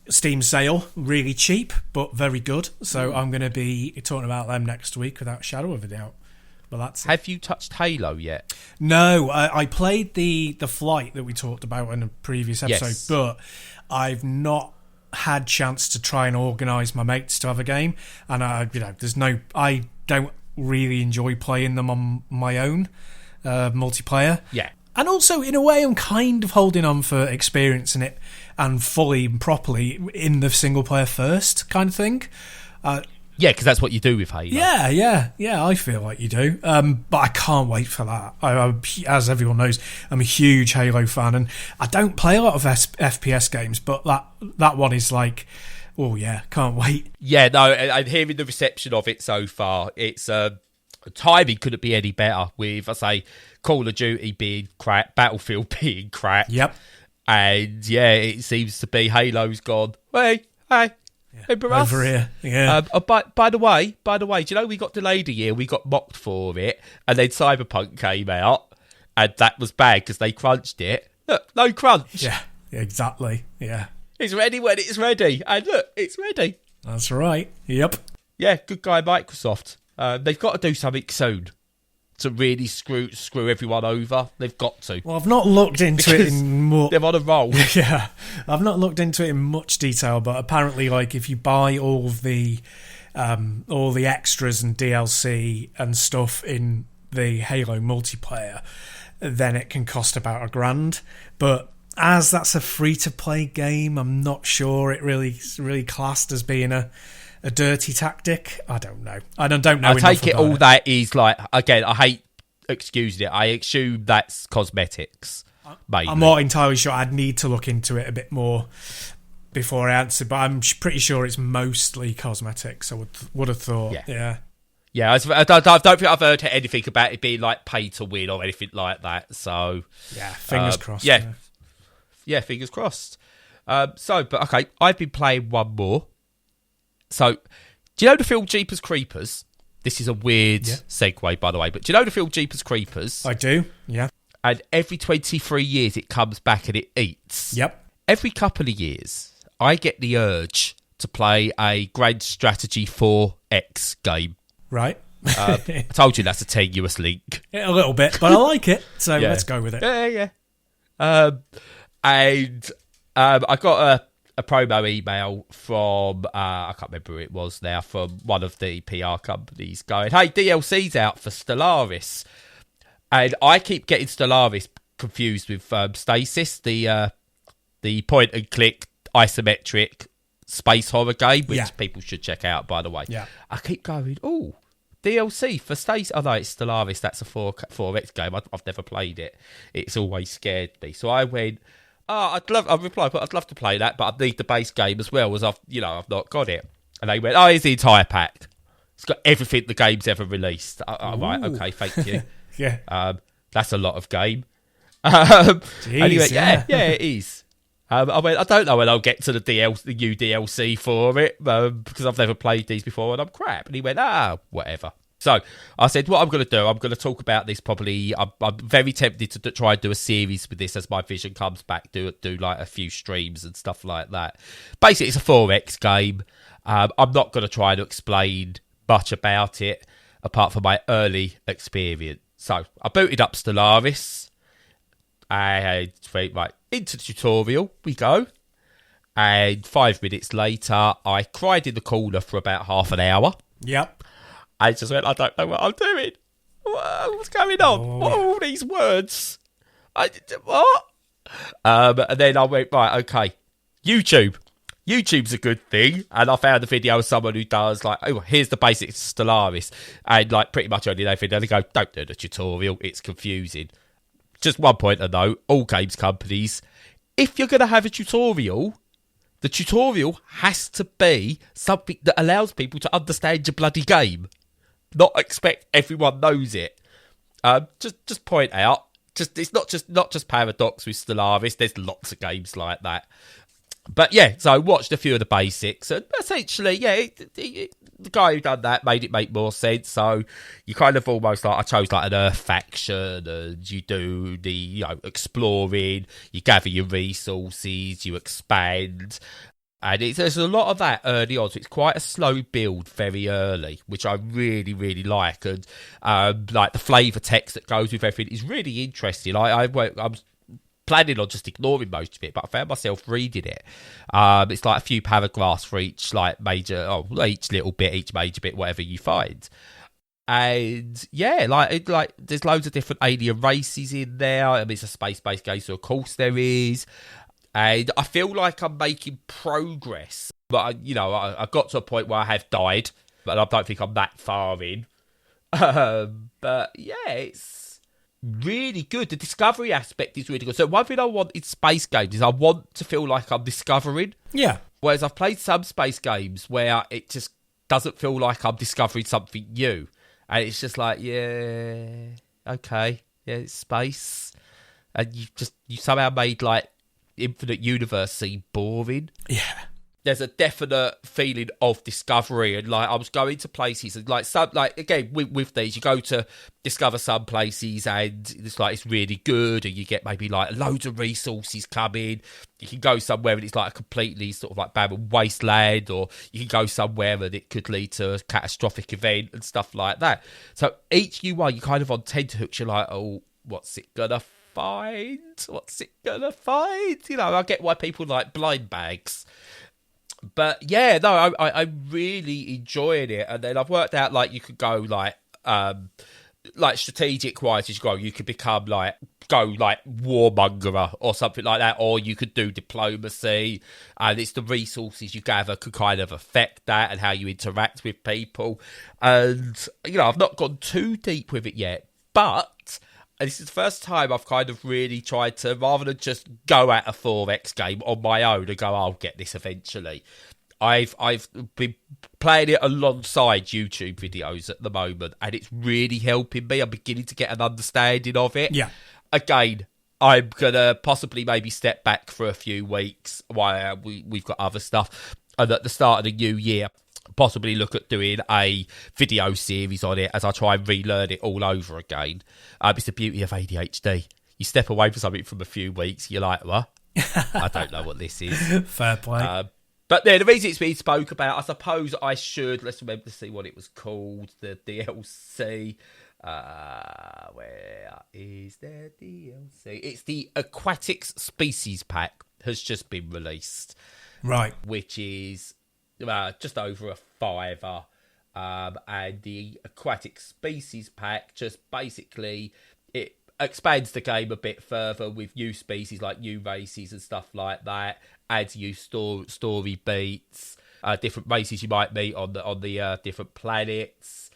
Steam sale, really cheap but very good. So I'm going to be talking about them next week without a shadow of a doubt. But that's it. Have you touched Halo yet? No, I played the flight that we talked about in a previous episode, Yes. but I've not had chance to try and organise my mates to have a game, and I don't really enjoy playing them on my own multiplayer. Yeah. And also, in a way, I'm kind of holding on for experiencing it and fully and properly in the single player first kind of thing. Yeah, because that's what you do with Halo. Yeah, I feel like you do. But I can't wait for that. As everyone knows, I'm a huge Halo fan, and I don't play a lot of FPS games, but that one is like, oh yeah, can't wait. Yeah, no, I'm hearing the reception of it so far. It's timing couldn't be any better with, I say, Call of Duty being crap, Battlefield being crap. Yep. And yeah, it seems to be Halo's gone, hey, Over here, yeah. By the way, do you know we got delayed a year? We got mocked for it, and then Cyberpunk came out, and that was bad because they crunched it. Look, no crunch. Yeah, exactly. Yeah, it's ready when it's ready, and look, it's ready. That's right. Yep. Yeah, good guy, Microsoft. They've got to do something soon to really screw everyone over. They've got to. Well, I've not looked into it in much. They're on a roll. Yeah, I've not looked into it in much detail, but apparently, like, if you buy all the extras and DLC and stuff in the Halo multiplayer, then it can cost about $1,000. But as that's a free-to-play game, I'm not sure it really classed as being a dirty tactic. I don't know. I don't know. I take it all that is like, again, I hate excusing it. I assume that's cosmetics. Maybe. I'm not entirely sure. I'd need to look into it a bit more before I answer, but I'm pretty sure it's mostly cosmetics. I would have thought. Yeah. Yeah, I don't think I've heard anything about it being like pay to win or anything like that. So yeah, fingers crossed. Yeah, fingers crossed. But okay, I've been playing one more. So, do you know the film Jeepers Creepers? This is a weird segue, by the way, but do you know the film Jeepers Creepers? I do, yeah. And every 23 years it comes back and it eats. Yep. Every couple of years, I get the urge to play a Grand Strategy 4X game. Right. I told you that's a tenuous link. A little bit, but I like it, so let's go with it. Yeah. And I got a promo email from, I can't remember who it was now, from one of the PR companies going, hey, DLC's out for Stellaris. And I keep getting Stellaris confused with Stasis, the point and click isometric space horror game, which people should check out, by the way. Yeah. I keep going, oh, DLC for Stasis. Oh, no, it's Stellaris. That's a 4X game. I've never played it. It's always scared me. So I went, I replied, but I'd love to play that, but I need the base game as well, as I've not got it. And they went, here's the entire pack. It's got everything the game's ever released. Right, okay, thank you. Yeah. That's a lot of game. Jeez, and he went, yeah, it is. I went, I don't know when I'll get to the new DLC for it, because I've never played these before and I'm crap. And he went, whatever. So I said, what I'm going to do, I'm going to talk about this probably. I'm very tempted to try and do a series with this as my vision comes back, do like a few streams and stuff like that. Basically, it's a 4X game. I'm not going to try to explain much about it apart from my early experience. So I booted up Stellaris. And right, into the tutorial we go. And 5 minutes later, I cried in the corner for about half an hour. Yep. I just went, I don't know what I'm doing. What's going on? What are all these words? What? And then I went, right, okay. YouTube's a good thing. And I found a video of someone who does like, here's the basics of Stellaris. And like pretty much only they video, they go, don't do the tutorial. It's confusing. Just one point to note, all games companies, if you're going to have a tutorial, the tutorial has to be something that allows people to understand your bloody game. Not expect everyone knows it. Just point out, it's not just Paradox with Stellaris. There's lots of games like that. But yeah, so I watched a few of the basics, and essentially, the guy who done that made it make more sense. So you kind of almost like, I chose like an Earth faction, and you do the exploring, you gather your resources, you expand. And there's a lot of that early on, so it's quite a slow build very early, which I really, really like. And like the flavour text that goes with everything is really interesting. I'm planning on just ignoring most of it, but I found myself reading it. It's like a few paragraphs for each like each little bit, each major bit, whatever you find. And yeah, like there's loads of different alien races in there. I mean, it's a space-based game, so of course there is. And I feel like I'm making progress. But, I got to a point where I have died. But I don't think I'm that far in. But, yeah, it's really good. The discovery aspect is really good. So one thing I want in space games is I want to feel like I'm discovering. Yeah. Whereas I've played some space games where it just doesn't feel like I'm discovering something new. And it's just like, yeah, okay, yeah, it's space. And you somehow made, like, Infinite Universe seem boring. Yeah. There's a definite feeling of discovery, and like I was going to places and again with these, you go to discover some places and it's really good, and you get maybe like loads of resources coming. You can go somewhere and it's like a completely sort of like barren wasteland, or you can go somewhere and it could lead to a catastrophic event and stuff like that. So each you kind of on tenterhooks. You're like, oh, what's it gonna find? What's it gonna find? I get why people like blind bags. But yeah, no, I really enjoyed it. And then I've worked out like you could go like strategic wise as you go. You could become like warmongerer or something like that, or you could do diplomacy. And it's the resources you gather could kind of affect that and how you interact with people. And I've not gone too deep with it yet, but. And this is the first time I've kind of really tried to, rather than just go at a 4X game on my own and go, I'll get this eventually. I've been playing it alongside YouTube videos at the moment, and it's really helping me. I'm beginning to get an understanding of it. Yeah. Again, I'm going to possibly maybe step back for a few weeks while we've got other stuff. And at the start of the new year, possibly look at doing a video series on it as I try and relearn it all over again. It's the beauty of ADHD. You step away from something from a few weeks, you're like, what? I don't know what this is. Fair play. But yeah, the reason it's been spoke about, I suppose I should, let's remember to see what it was called, the DLC. Where is the DLC? It's the Aquatic Species Pack has just been released. Right. Which is just over a £5. And the Aquatic Species Pack just basically it expands the game a bit further with new species like new races and stuff like that. Adds new story beats, different races you might meet on the different planets.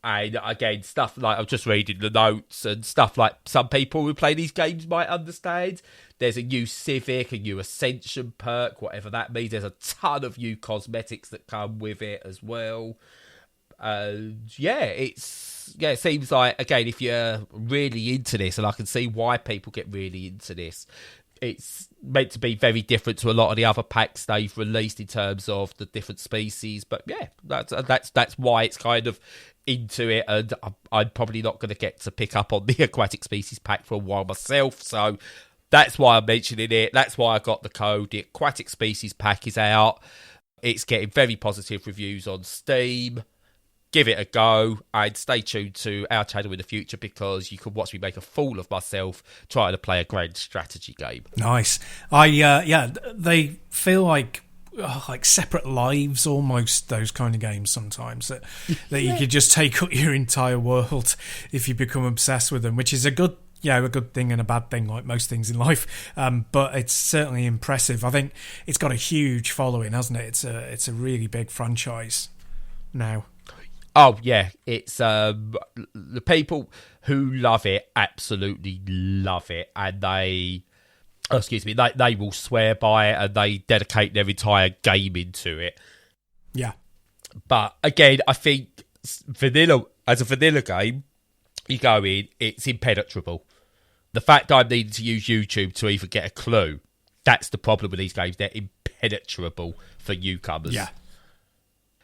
And again, stuff like I'm just reading the notes and stuff like some people who play these games might understand. There's a new Civic, a new Ascension perk, whatever that means. There's a ton of new cosmetics that come with it as well. It seems like, again, if you're really into this, and I can see why people get really into this, it's meant to be very different to a lot of the other packs they've released in terms of the different species. But yeah, that's why it's kind of into it, and I'm probably not going to get to pick up on the Aquatic Species Pack for a while myself, so that's why I'm mentioning it. That's why I got the code. The Aquatic Species Pack is out. It's getting very positive reviews on Steam. Give it a go, and stay tuned to our channel in the future because you can watch me make a fool of myself trying to play a grand strategy game. Nice. They feel like separate lives almost, those kind of games sometimes that you could just take up your entire world if you become obsessed with them, which is a good thing and a bad thing, like most things in life. But it's certainly impressive. I think it's got a huge following, hasn't it? It's a really big franchise now. Oh yeah, it's the people who love it absolutely love it, and they will swear by it, and they dedicate their entire game into it. Yeah, but again, I think as a vanilla game, you go in, it's impenetrable. The fact I'm needing to use YouTube to even get a clue, that's the problem with these games. They're impenetrable for newcomers. Yeah.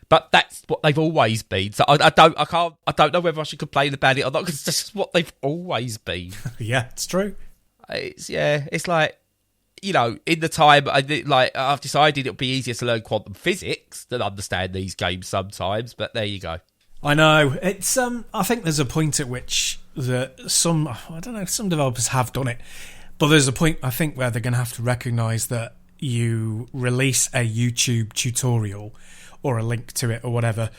But that's what they've always been. So I don't know whether I should complain about it or not, because it's just what they've always been. Yeah, it's true. It's like in the time, I've decided it'll be easier to learn quantum physics than understand these games sometimes. But there you go. I know it's. I think there's a point at which some developers have done it, but there's a point I think where they're going to have to recognise that you release a YouTube tutorial or a link to it or whatever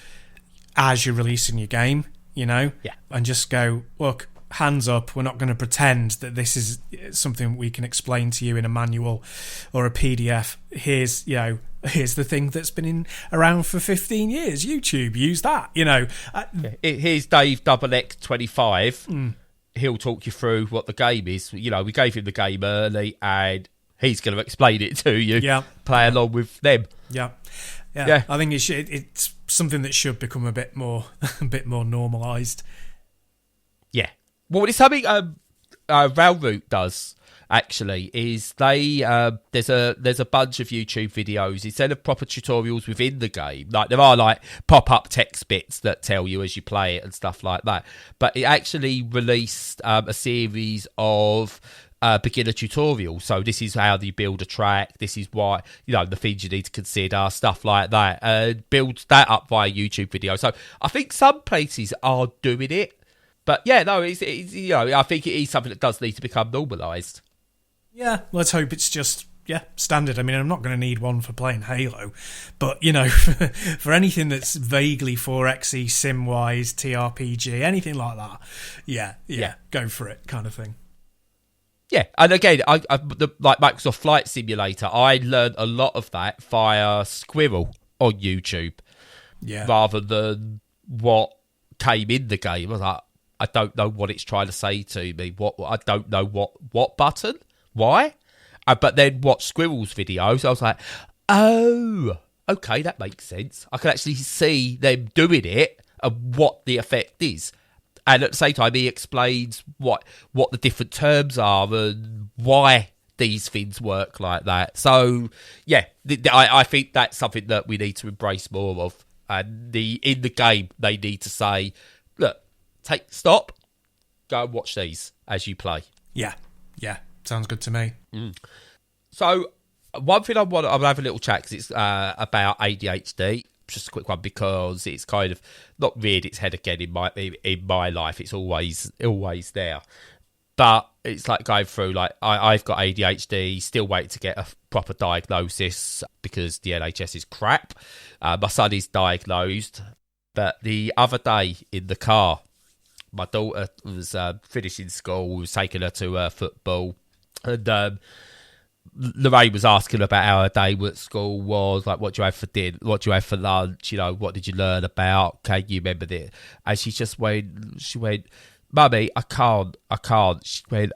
as you're releasing your game, and just go, look, hands up, we're not going to pretend that this is something we can explain to you in a manual or a PDF. Here's the thing that's been around for 15 years. YouTube, use that, Here's Dave XX25. He'll talk you through what the game is. We gave him the game early and he's going to explain it to you. Yeah. Play along with them. Yeah. I think it's something that should become a bit more normalised. Yeah. Well, it's something Railroot does, actually, is they there's a bunch of YouTube videos. Instead of proper tutorials within the game, like there are pop-up text bits that tell you as you play it and stuff like that. But it actually released a series of beginner tutorials. So this is how you build a track. This is why, the things you need to consider, stuff like that. Build that up via YouTube video. So I think some places are doing it. But yeah, no, it's I think it is something that does need to become normalised. Yeah, let's hope it's just standard. I mean, I'm not going to need one for playing Halo, but for anything that's vaguely 4xe, sim-wise, TRPG, anything like that, yeah, go for it, kind of thing. Yeah, and again, like Microsoft Flight Simulator, I learned a lot of that via Squirrel on YouTube, rather than what came in the game. I was like, I don't know what it's trying to say to me. I don't know what button, why. But then watch Squirrel's videos. I was like, oh, okay, that makes sense. I can actually see them doing it and what the effect is. And at the same time, he explains what the different terms are and why these things work like that. So, yeah, I think that's something that we need to embrace more of. And in the game, they need to say, look, stop, go and watch these as you play. Yeah, sounds good to me. So, one thing I'm going to have a little chat, because it's about ADHD. Just a quick one, because it's kind of not reared its head again in my life. It's always there, but it's like going through. Like I've got ADHD, still waiting to get a proper diagnosis because the NHS is crap. My son is diagnosed, but the other day in the car, my daughter was finishing school. We was taking her to football, and Lorraine was asking about how her day at school was, like what do you have for dinner, what do you have for lunch, what did you learn about, can you remember this? And she went, Mummy, I can't. She went,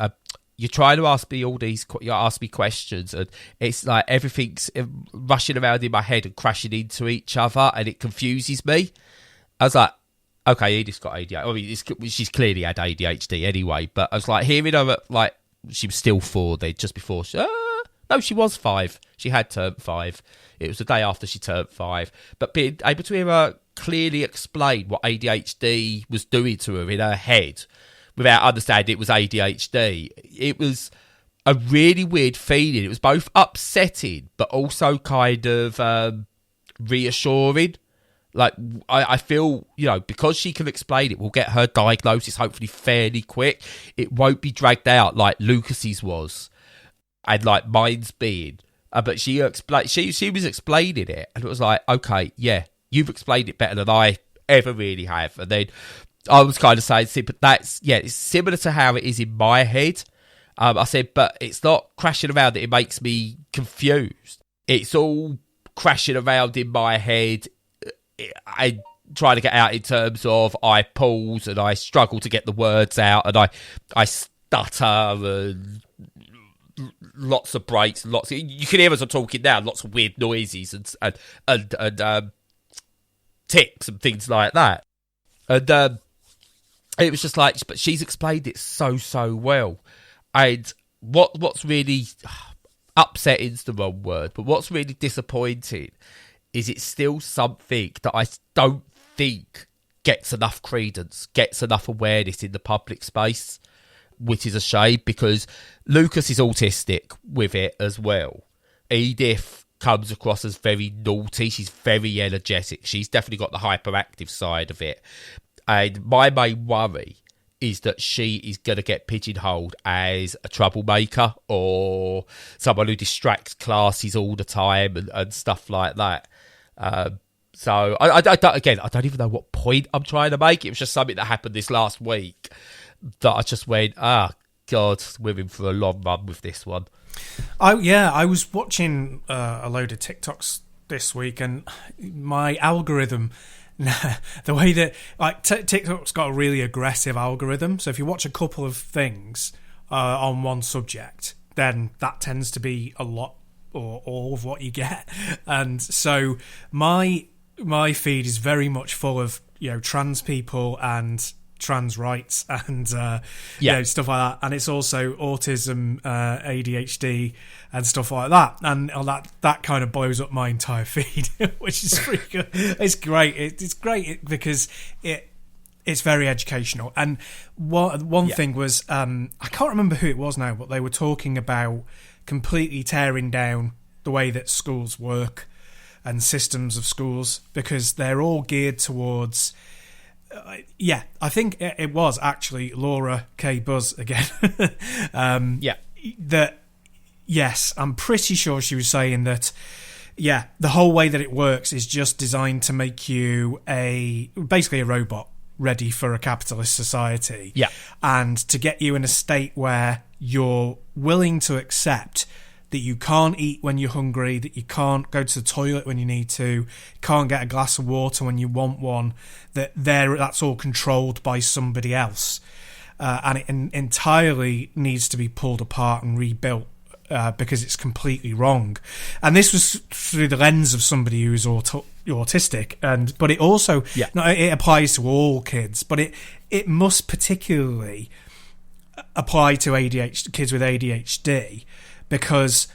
you're trying to ask me questions, and it's like everything's rushing around in my head and crashing into each other, and it confuses me. I was like, okay, Edith's got ADHD. I mean, she's clearly had ADHD anyway, but I was like hearing her, like, she was still 4 then, just before no, she was 5. She had turned 5. It was the day after she turned 5. But being able to hear her clearly explain what ADHD was doing to her in her head without understanding it was ADHD, it was a really weird feeling. It was both upsetting but also kind of reassuring. Like, I feel, because she can explain it, we'll get her diagnosis hopefully fairly quick. It won't be dragged out like Lucas's was. And like mine's being, but she was explaining it, and it was like, okay, yeah, you've explained it better than I ever really have. And then I was kind of saying, but it's similar to how it is in my head. I said, but it's not crashing around that it makes me confused. It's all crashing around in my head. I try to get out in terms of I pause and I struggle to get the words out, and I stutter and lots of breaks, you can hear as I'm talking now, lots of weird noises and ticks and things like that. And it was just like, but she's explained it so well. And what's really upsetting's the wrong word, but what's really disappointing is it's still something that I don't think gets enough credence, gets enough awareness in the public space. which is a shame because Lucas is autistic with it as well. Edith comes across as very naughty. She's very energetic. She's definitely got the hyperactive side of it. And my main worry is that she is going to get pigeonholed as a troublemaker or someone who distracts classes all the time and stuff like that. So, I don't even know what point I'm trying to make. It was just something that happened this last week that I just went, God, we're in for a long run with this one. I was watching a load of TikToks this week, and my algorithm, the way that TikTok's got a really aggressive algorithm. So if you watch a couple of things on one subject, then that tends to be a lot or all of what you get. And so my feed is very much full of trans people and trans rights and stuff like that, and it's also autism, ADHD and stuff like that, and that kind of blows up my entire feed, which is pretty good. It's great. It's great because it's very educational. And one thing was I can't remember who it was now, but they were talking about completely tearing down the way that schools work and systems of schools, because they're all geared towards I think it was actually Laura K. Buzz again. That, yes, I'm pretty sure she was saying that, the whole way that it works is just designed to make you basically a robot ready for a capitalist society. Yeah. And to get you in a state where you're willing to accept that you can't eat when you're hungry, that you can't go to the toilet when you need to, can't get a glass of water when you want one, that's all controlled by somebody else. And it entirely needs to be pulled apart and rebuilt because it's completely wrong. And this was through the lens of somebody who's autistic, but it also it applies to all kids, but it must particularly apply to kids with ADHD, because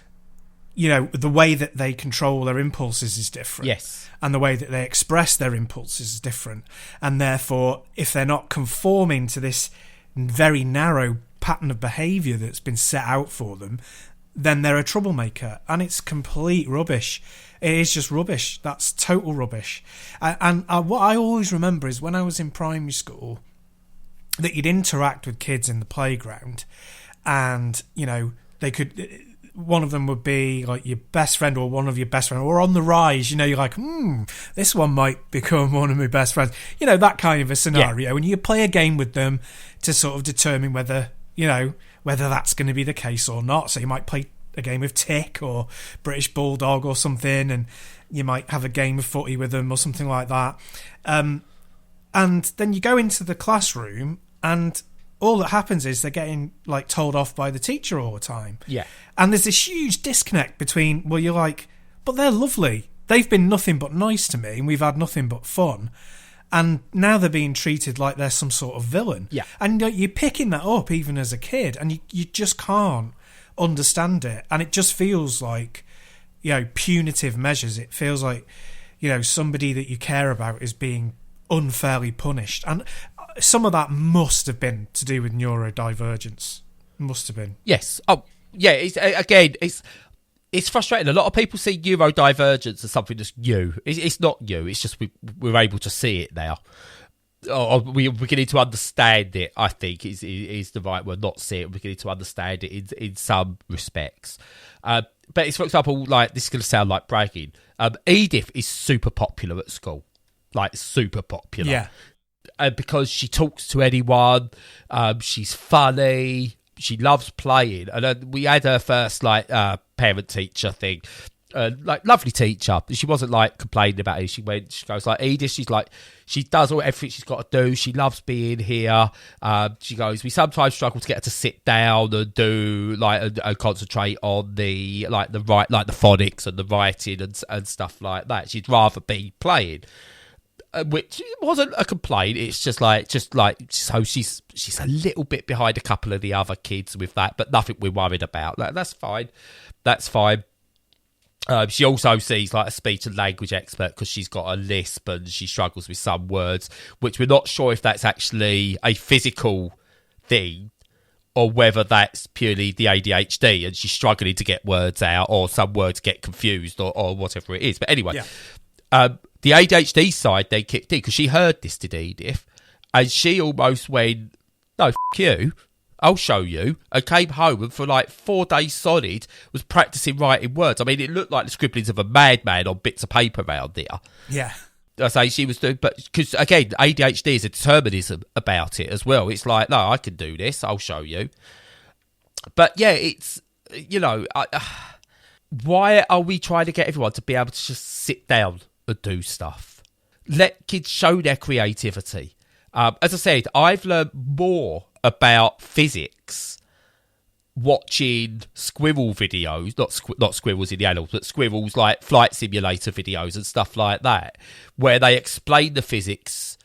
the way that they control their impulses is different. Yes. And the way that they express their impulses is different. And therefore, if they're not conforming to this very narrow pattern of behaviour that's been set out for them, then they're a troublemaker. And it's complete rubbish. It is just rubbish. That's total rubbish. And what I always remember is when I was in primary school, that you'd interact with kids in the playground, and they could, one of them would be like your best friend or one of your best friends, or on the rise, you're like, this one might become one of my best friends, that kind of a scenario. And you play a game with them to sort of determine whether that's going to be the case or not. So you might play a game of Tick or British Bulldog or something, and you might have a game of footy with them or something like that. And then you go into the classroom, and all that happens is they're getting told off by the teacher all the time. Yeah. And there's this huge disconnect between, you're like, but they're lovely. They've been nothing but nice to me, and we've had nothing but fun. And now they're being treated like they're some sort of villain. Yeah. And you're picking that up even as a kid, and you just can't understand it. And it just feels like, punitive measures. It feels like, somebody that you care about is being unfairly punished. And some of that must have been to do with neurodivergence. Must have been. Yes. Oh, yeah. It's frustrating. A lot of people see neurodivergence as something that's new. It's not new. It's just we're able to see it now. Or we're beginning to understand it, I think, is the right word. Not see it. We're beginning to understand it in some respects. But it's, for example, this is going to sound like bragging. Edith is super popular at school. Super popular. Yeah. Because she talks to anyone, she's funny, she loves playing. And we had her first parent-teacher thing, lovely teacher. She wasn't complaining about it. She goes Edith. She does everything she's got to do. She loves being here. She goes, we sometimes struggle to get her to sit down and do and concentrate on the phonics and the writing and stuff like that. She'd rather be playing. Which wasn't a complaint. It's just so she's a little bit behind a couple of the other kids with that, but nothing we're worried about. That's fine. She also sees a speech and language expert because she's got a lisp and she struggles with some words, which we're not sure if that's actually a physical thing or whether that's purely the ADHD and she's struggling to get words out, or some words get confused, or whatever it is. But anyway, the ADHD side then kicked in because she heard this, did Edith, and she almost went, no, you, I'll show you, and came home and for like 4 days solid was practicing writing words. I mean, it looked like the scribblings of a madman on bits of paper around there. Yeah. I say she was doing, but because again, ADHD is a determinism about it as well. It's like, no, I can do this. I'll show you. But yeah, it's, you know, why are we trying to get everyone to be able to just sit down and do stuff? Let kids show their creativity. As I said, I've learned more about physics watching squirrel videos, not squirrels in the animals, but squirrels like flight simulator videos and stuff like that, where they explain the physics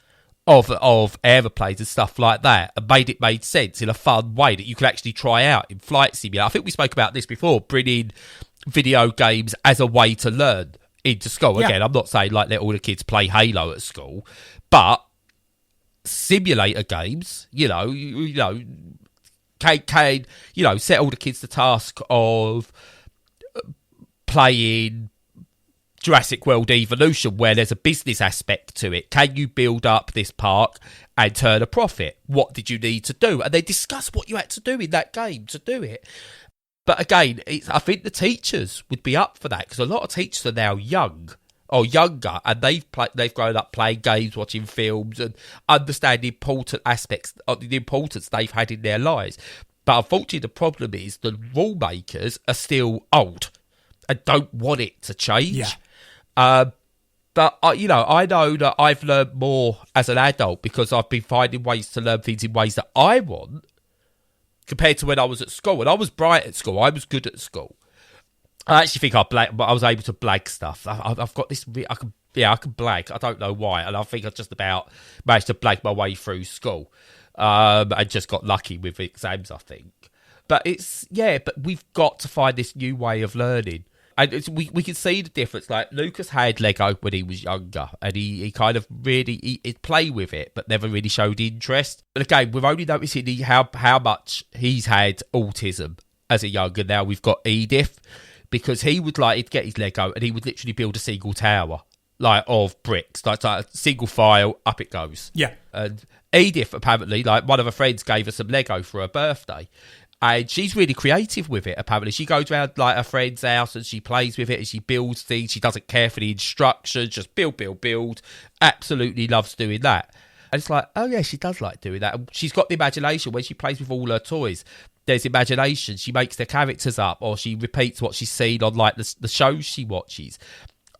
of aeroplanes and stuff like that, and made sense in a fun way that you can actually try out in flight simulator. I think we spoke about this before, bringing video games as a way to learn into school. Yeah. Again, I'm not saying like let all the kids play Halo at school, but simulator games, you know, can set all the kids the task of playing Jurassic World Evolution, where there's a business aspect to it. Can you build up this park and turn a profit? What did you need to do? And they discuss what you had to do in that game to do it. But again, I think the teachers would be up for that, because a lot of teachers are now young or younger, and they've grown up playing games, watching films, and understand the important aspects of the importance they've had in their lives. But unfortunately, the problem is the rule makers are still old and don't want it to change. Yeah. But I know that I've learned more as an adult because I've been finding ways to learn things in ways that I want, compared to when I was at school. When I was bright at school, I was good at school. I actually think I was able to blag stuff. I've got this. I can blag. I don't know why, and I think I just about managed to blag my way through school. I just got lucky with exams, I think. But but we've got to find this new way of learning, and we can see the difference. Like Lucas had Lego when he was younger, and he kind of really he'd play with it, but never really showed interest. But again, we're only noticing how much he's had autism as a younger. Now we've got Edith. Because he'd get his Lego and he would literally build a single tower, like of bricks, like a single file, up it goes. Yeah. And Edith, apparently, like one of her friends gave her some Lego for her birthday, and she's really creative with it. Apparently, she goes around like her friend's house and she plays with it and she builds things. She doesn't care for the instructions, just build. Absolutely loves doing that. And it's like, oh yeah, she does like doing that. And she's got the imagination when she plays with all her toys. There's imagination. She makes the characters up, or she repeats what she's seen on like the shows she watches.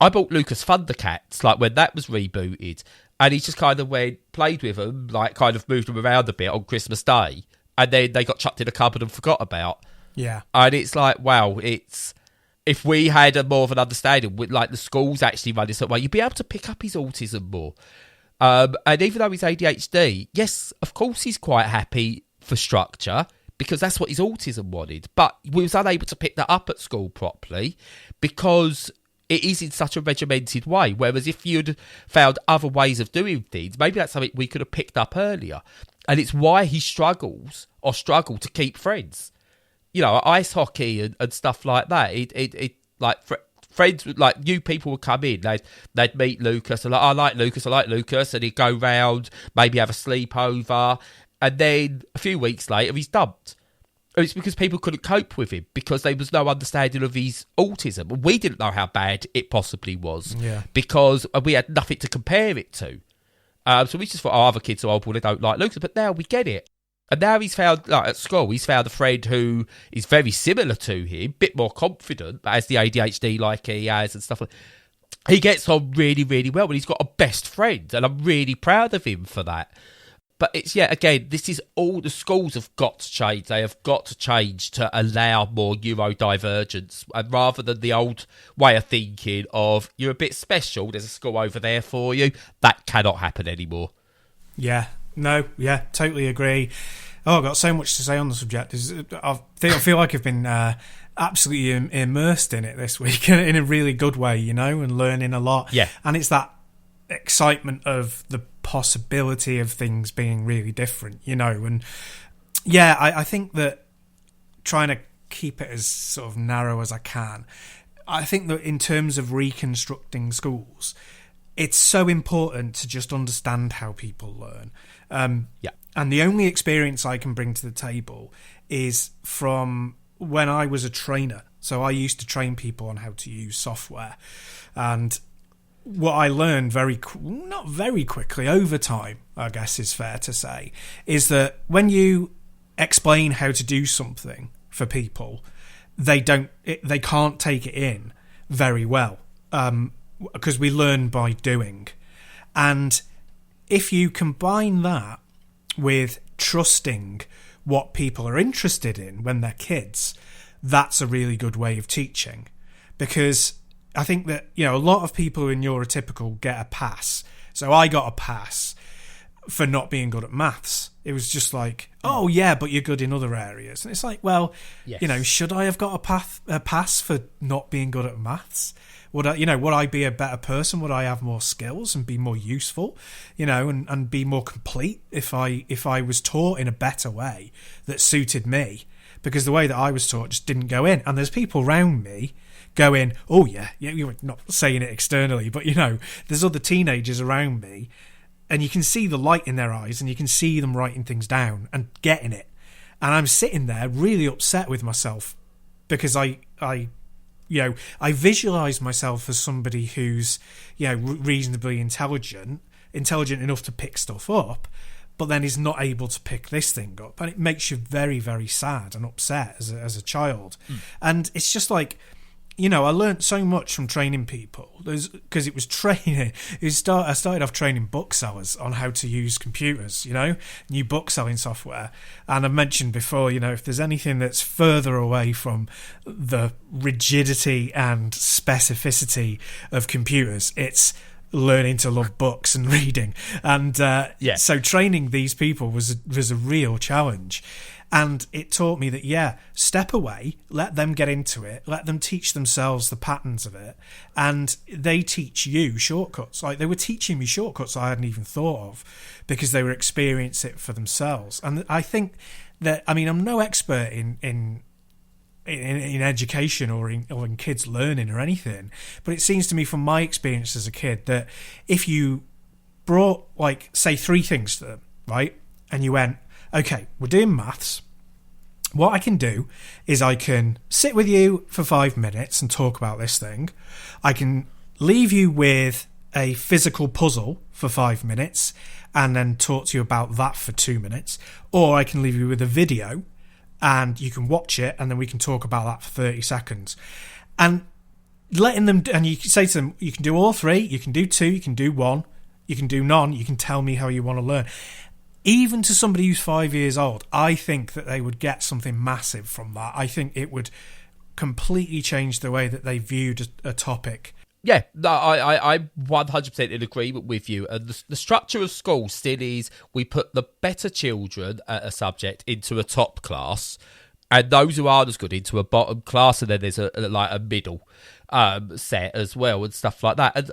I bought Lucas Thundercats like when that was rebooted, and he just kind of played with them, like kind of moved them around a bit on Christmas Day, and then they got chucked in a cupboard and forgot about. Yeah, and it's like, wow, if we had a more of an understanding with like the schools actually running some way, you'd be able to pick up his autism more. And even though he's ADHD, yes, of course he's quite happy for structure, because that's what his autism wanted. But we was unable to pick that up at school properly because it is in such a regimented way. Whereas if you'd found other ways of doing things, maybe that's something we could have picked up earlier. And it's why he struggled to keep friends. You know, ice hockey and stuff like that. Friends, like new people would come in, they'd meet Lucas, and like, I like Lucas, and he'd go round, maybe have a sleepover, and then a few weeks later he's dumped. And it's because people couldn't cope with him, because there was no understanding of his autism. And we didn't know how bad it possibly was, because we had nothing to compare it to. So we just thought, other kids are old, well, they don't like Lucas, but now we get it. And now he's found, like at school, he's found a friend who is very similar to him, a bit more confident, but has the ADHD like he has and stuff like that. He gets on really, really well, and he's got a best friend, and I'm really proud of him for that. But it's, again, this is all the schools have got to change. They have got to change to allow more neurodivergence, and rather than the old way of thinking of, you're a bit special, there's a school over there for you, that cannot happen anymore. Yeah. No, yeah, totally agree. Oh, I've got so much to say on the subject. I feel like I've been absolutely immersed in it this week in a really good way, you know, and learning a lot. Yeah. And it's that excitement of the possibility of things being really different, you know, and Yeah, I think that trying to keep it as sort of narrow as I can, I think that in terms of reconstructing schools, it's so important to just understand how people learn. Yeah. And the only experience I can bring to the table is from when I was a trainer. So I used to train people on how to use software. And what I learned not very quickly, over time, I guess is fair to say, is that when you explain how to do something for people, they can't take it in very well, because we learn by doing. And if you combine that with trusting what people are interested in when they're kids, that's a really good way of teaching. Because I think that, a lot of people in neurotypical get a pass. So I got a pass for not being good at maths. It was just like, oh yeah, but you're good in other areas. And it's like, well, yes. Should I have got a pass for not being good at maths? Would I be a better person? Would I have more skills and be more useful, and be more complete if I was taught in a better way that suited me? Because the way that I was taught just didn't go in. And there's people around me going, oh yeah, you're not saying it externally, but there's other teenagers around me, and you can see the light in their eyes, and you can see them writing things down and getting it. And I'm sitting there really upset with myself because I visualise myself as somebody who's, reasonably intelligent enough to pick stuff up, but then is not able to pick this thing up. And it makes you very, very sad and upset as a child. And it's just like, I learnt so much from training people because it was training. I started off training booksellers on how to use computers, new bookselling software. And I've mentioned before, if there's anything that's further away from the rigidity and specificity of computers, it's learning to love books and reading. And so training these people was a real challenge. And it taught me that, step away, let them get into it, let them teach themselves the patterns of it, and they teach you shortcuts. Like, they were teaching me shortcuts I hadn't even thought of because they were experiencing it for themselves. And I think that, I'm no expert in education or in kids learning or anything, but it seems to me from my experience as a kid that if you brought, say 3 things to them, right, and you went, okay, we're doing maths. What I can do is I can sit with you for 5 minutes and talk about this thing. I can leave you with a physical puzzle for 5 minutes and then talk to you about that for 2 minutes. Or I can leave you with a video and you can watch it and then we can talk about that for 30 seconds. And letting them, and you can say to them, you can do all 3, you can do 2, you can do 1, you can do none, you can tell me how you want to learn. Even to somebody who's 5 years old, I think that they would get something massive from that. I think it would completely change the way that they viewed a topic. Yeah, no, I'm 100% in agreement with you. And the structure of school still is we put the better children at a subject into a top class, and those who aren't as good into a bottom class, and then there's a middle set as well and stuff like that. And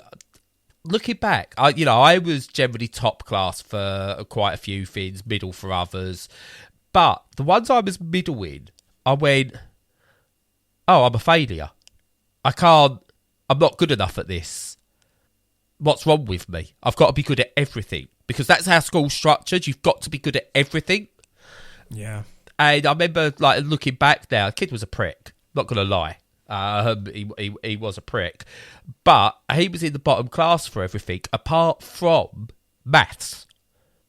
looking back, I was generally top class for quite a few things, middle for others. But the ones I was middle in, I went, oh, I'm a failure. I'm not good enough at this. What's wrong with me? I've got to be good at everything. Because that's how school's structured. You've got to be good at everything. Yeah. And I remember, looking back now, the kid was a prick. Not going to lie. He was a prick, but he was in the bottom class for everything apart from maths.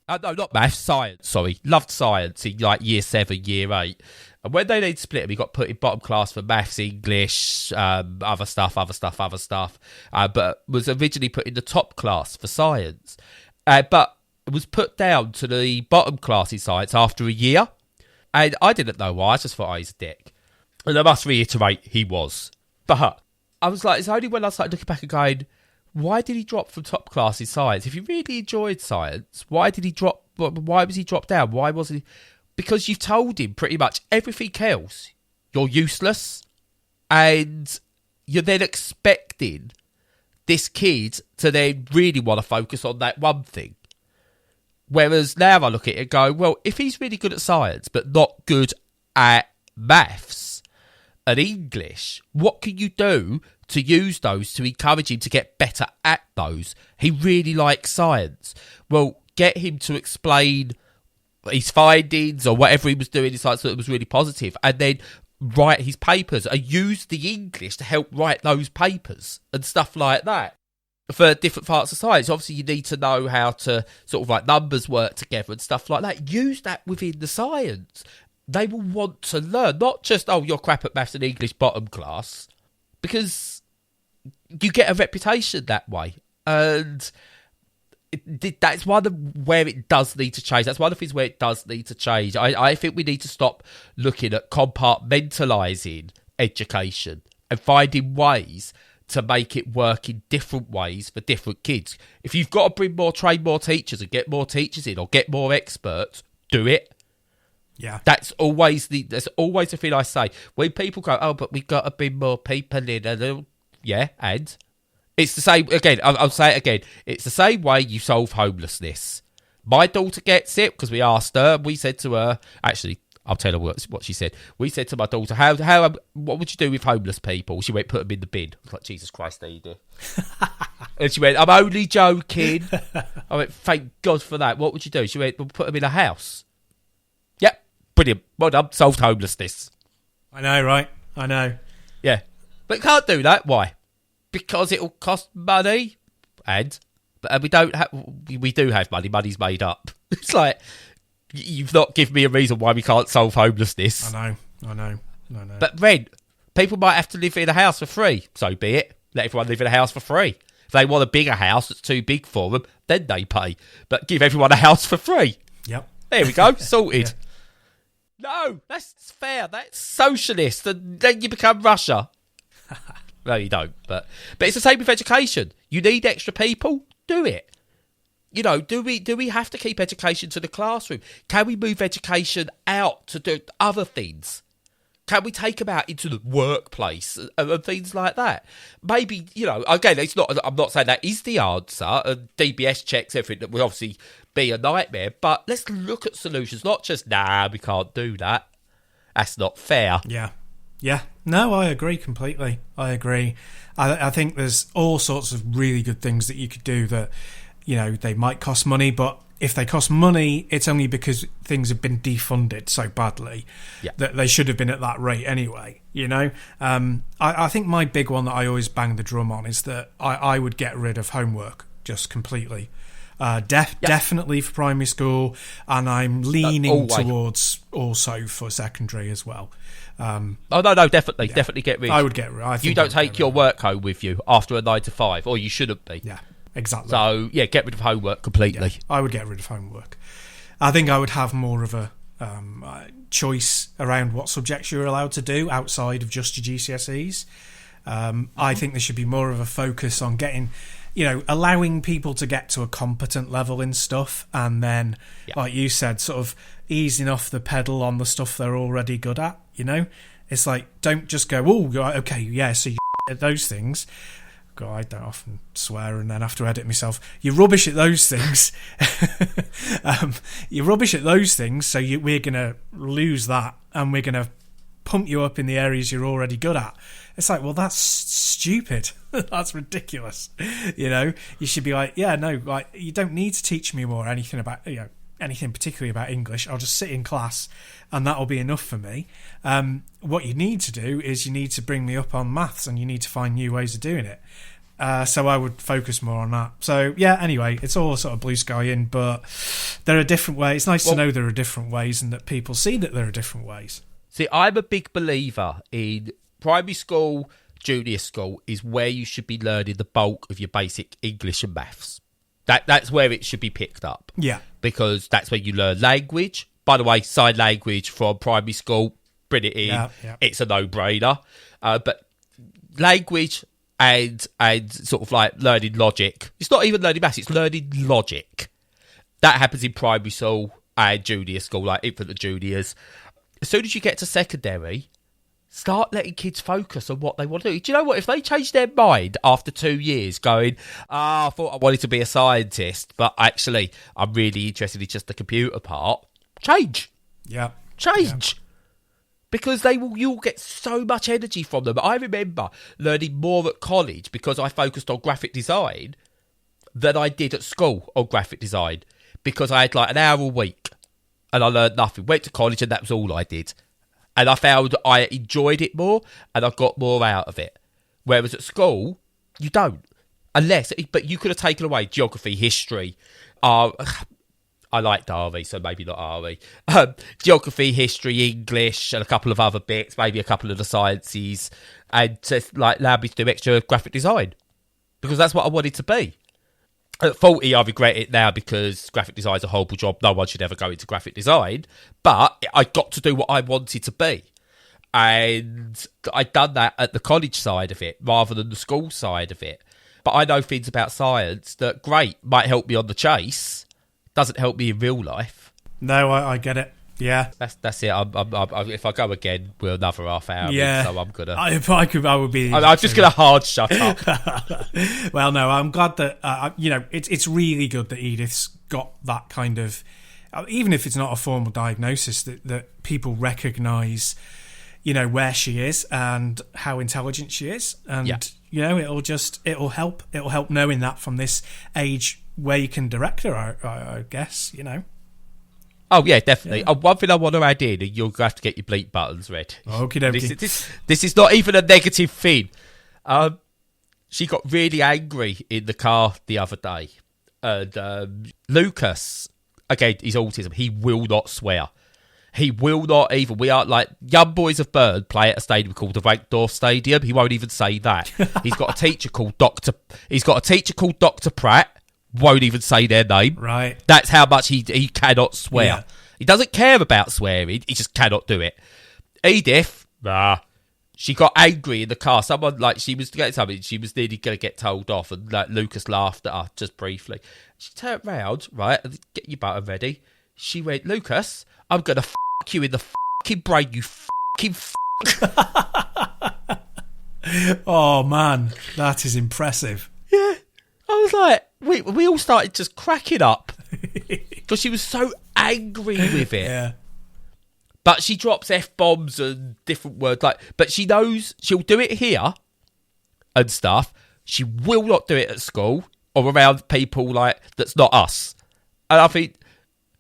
No, not maths, science. Sorry, loved science in year 7, year 8. And when they split him, he got put in bottom class for maths, English, other stuff. But was originally put in the top class for science. But it was put down to the bottom class in science after a year, and I didn't know why. I just thought he's a dick. And I must reiterate, he was. But I was like, it's only when I started looking back and going, why did he drop from top class in science? If he really enjoyed science, why did he drop? Why was he dropped down? Why wasn't he? Because you've told him pretty much everything else. You're useless. And you're then expecting this kid to then really want to focus on that one thing. Whereas now I look at it and go, well, if he's really good at science but not good at maths and English, what can you do to use those to encourage him to get better at those? He really likes science. Well, get him to explain his findings or whatever he was doing in science that was really positive, and then write his papers and use the English to help write those papers and stuff like that. For different parts of science, obviously you need to know how to sort of like numbers work together and stuff like that. Use that within the science. They will want to learn, not just, oh, you're crap at maths and English, bottom class, because you get a reputation that way. And that's one of where it does need to change. That's one of the things where it does need to change. I think we need to stop looking at compartmentalising education and finding ways to make it work in different ways for different kids. If you've got to train more teachers and get more teachers in or get more experts, do it. Yeah. That's always the thing I say. When people go, oh, but we've got to bring more people in. And yeah, and it's the same, again, I'll say it again. It's the same way you solve homelessness. My daughter gets it because we asked her. We said to her, actually, I'll tell her what she said. We said to my daughter, what would you do with homeless people? She went, put them in the bin. I was like, Jesus Christ, there you do. And she went, I'm only joking. I went, thank God for that. What would you do? She went, we'll put them in a house. Yep, brilliant. Well done, solved homelessness. I know, right? I know. Yeah, but can't do that. Why? Because it'll cost money, and we do have money. Money's made up. It's like you've not given me a reason why we can't solve homelessness. I know. But rent, people might have to live in a house for free. So be it. Let everyone live in a house for free. If they want a bigger house that's too big for them, then they pay. But give everyone a house for free. Yep. There we go. Sorted. Yeah. No, that's fair. That's socialist, and then you become Russia. No, you don't. But it's the same with education. You need extra people. Do it. You know, do we have to keep education to the classroom? Can we move education out to do other things? Can we take them out into the workplace and things like that? Maybe, you know, again, I'm not saying that is the answer. And DBS checks everything that would obviously be a nightmare. But let's look at solutions, not just, we can't do that. That's not fair. Yeah. No, I agree completely. I agree. I think there's all sorts of really good things that you could do that, you know, they might cost money, but if they cost money, it's only because things have been defunded so badly that they should have been at that rate anyway, you know? I think my big one that I always bang the drum on is that I would get rid of homework just completely. Definitely for primary school, and I'm leaning towards also for secondary as well. Definitely get rid. I would get rid. You don't take your work home with you after a 9 to 5, or you shouldn't be. Yeah, exactly. So get rid of homework completely. Yeah, I would get rid of homework. I think I would have more of a choice around what subjects you're allowed to do outside of just your GCSEs. I think there should be more of a focus on getting, you know, allowing people to get to a competent level in stuff, and then, like you said, sort of easing off the pedal on the stuff they're already good at, you know? It's like, don't just go, okay, yeah, so you're at those things. God, I don't often swear and then have to edit myself. You're rubbish at those things. You're rubbish at those things, so we're going to lose that, and we're going to pump you up in the areas you're already good at. It's like, well, that's stupid. That's ridiculous. You know, you should be like, you don't need to teach me more anything about, you know, anything particularly about English. I'll just sit in class and that'll be enough for me. What you need to do is you need to bring me up on maths, and you need to find new ways of doing it. So I would focus more on that. So anyway, it's all sort of blue skying, but there are different ways. It's nice to know there are different ways, and that people see that there are different ways. See, I'm a big believer in primary school, junior school is where you should be learning the bulk of your basic English and maths. That's where it should be picked up. Yeah. Because that's where you learn language. By the way, sign language from primary school, bring it in. Yeah. It's a no-brainer. But language and sort of like learning logic. It's not even learning maths, it's learning logic. That happens in primary school and junior school, like infant and juniors. As soon as you get to secondary, Start letting kids focus on what they want to do. Do you know what? If they change their mind after 2 years going, I thought I wanted to be a scientist, but actually I'm really interested in just the computer part, change. Yeah. Change. Yeah. Because you'll get so much energy from them. I remember learning more at college because I focused on graphic design than I did at school on graphic design. Because I had like an hour a week and I learned nothing. Went to college and that was all I did. And I found I enjoyed it more and I got more out of it. Whereas at school, you don't. But you could have taken away geography, history. I liked RE, so maybe not RE. Geography, history, English, and a couple of other bits, maybe a couple of the sciences, and just like allowed me to do extra graphic design. Because that's what I wanted to be. At 40, I regret it now because graphic design is a horrible job. No one should ever go into graphic design. But I got to do what I wanted to be. And I'd done that at the college side of it rather than the school side of it. But I know things about science that, great, might help me on the chase. Doesn't help me in real life. No, I get it. Yeah, that's it. If I go again, we're another half hour. Yeah, so I'm gonna. I would be. I'm just gonna hard shut up. Well, no, I'm glad that it's really good that Edith's got that kind of, even if it's not a formal diagnosis, that people recognise, where she is and how intelligent she is, and it'll help knowing that from this age where you can direct her. I guess. Oh, yeah, definitely. Yeah. One thing I want to add in, and you'll have to get your bleep buttons ready. Okie dokie. This is not even a negative thing. She got really angry in the car the other day. And Lucas, again, he's autism. He will not swear. He will not even. We are like young boys of Bird play at a stadium called the Wankdorf Stadium. He won't even say that. He's got a teacher called Dr. Pratt. Won't even say their name. Right. That's how much he cannot swear. Yeah. He doesn't care about swearing. He just cannot do it. Edith, she got angry in the car. Someone, she was getting something. She was nearly going to get told off. And Lucas laughed at her just briefly. She turned round, right, get your button ready. She went, Lucas, I'm going to fuck you in the fucking brain, you fucking Oh, man. That is impressive. Yeah. I was like, we all started just cracking up because she was so angry with it. Yeah. But she drops F-bombs and different words. But she knows she'll do it here and stuff. She will not do it at school or around people that's not us. And I think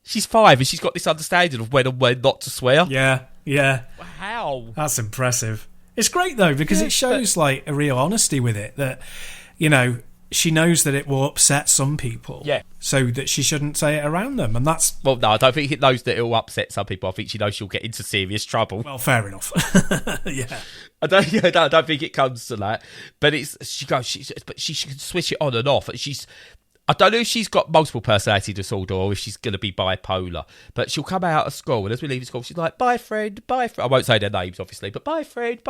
she's 5 and she's got this understanding of when and when not to swear. Yeah, yeah. How? That's impressive. It's great, though, because it shows, a real honesty with it. That, she knows that it will upset some people. Yeah. So that she shouldn't say it around them. And that's... Well, no, I don't think it knows that it will upset some people. I think she knows she'll get into serious trouble. Well, fair enough. Yeah. I don't think it comes to that. But but she can switch it on and off. I don't know if she's got multiple personality disorder or if she's going to be bipolar, but she'll come out of school, and as we leave school, she's like, bye, friend, bye, friend. I won't say their names, obviously, but bye, friend,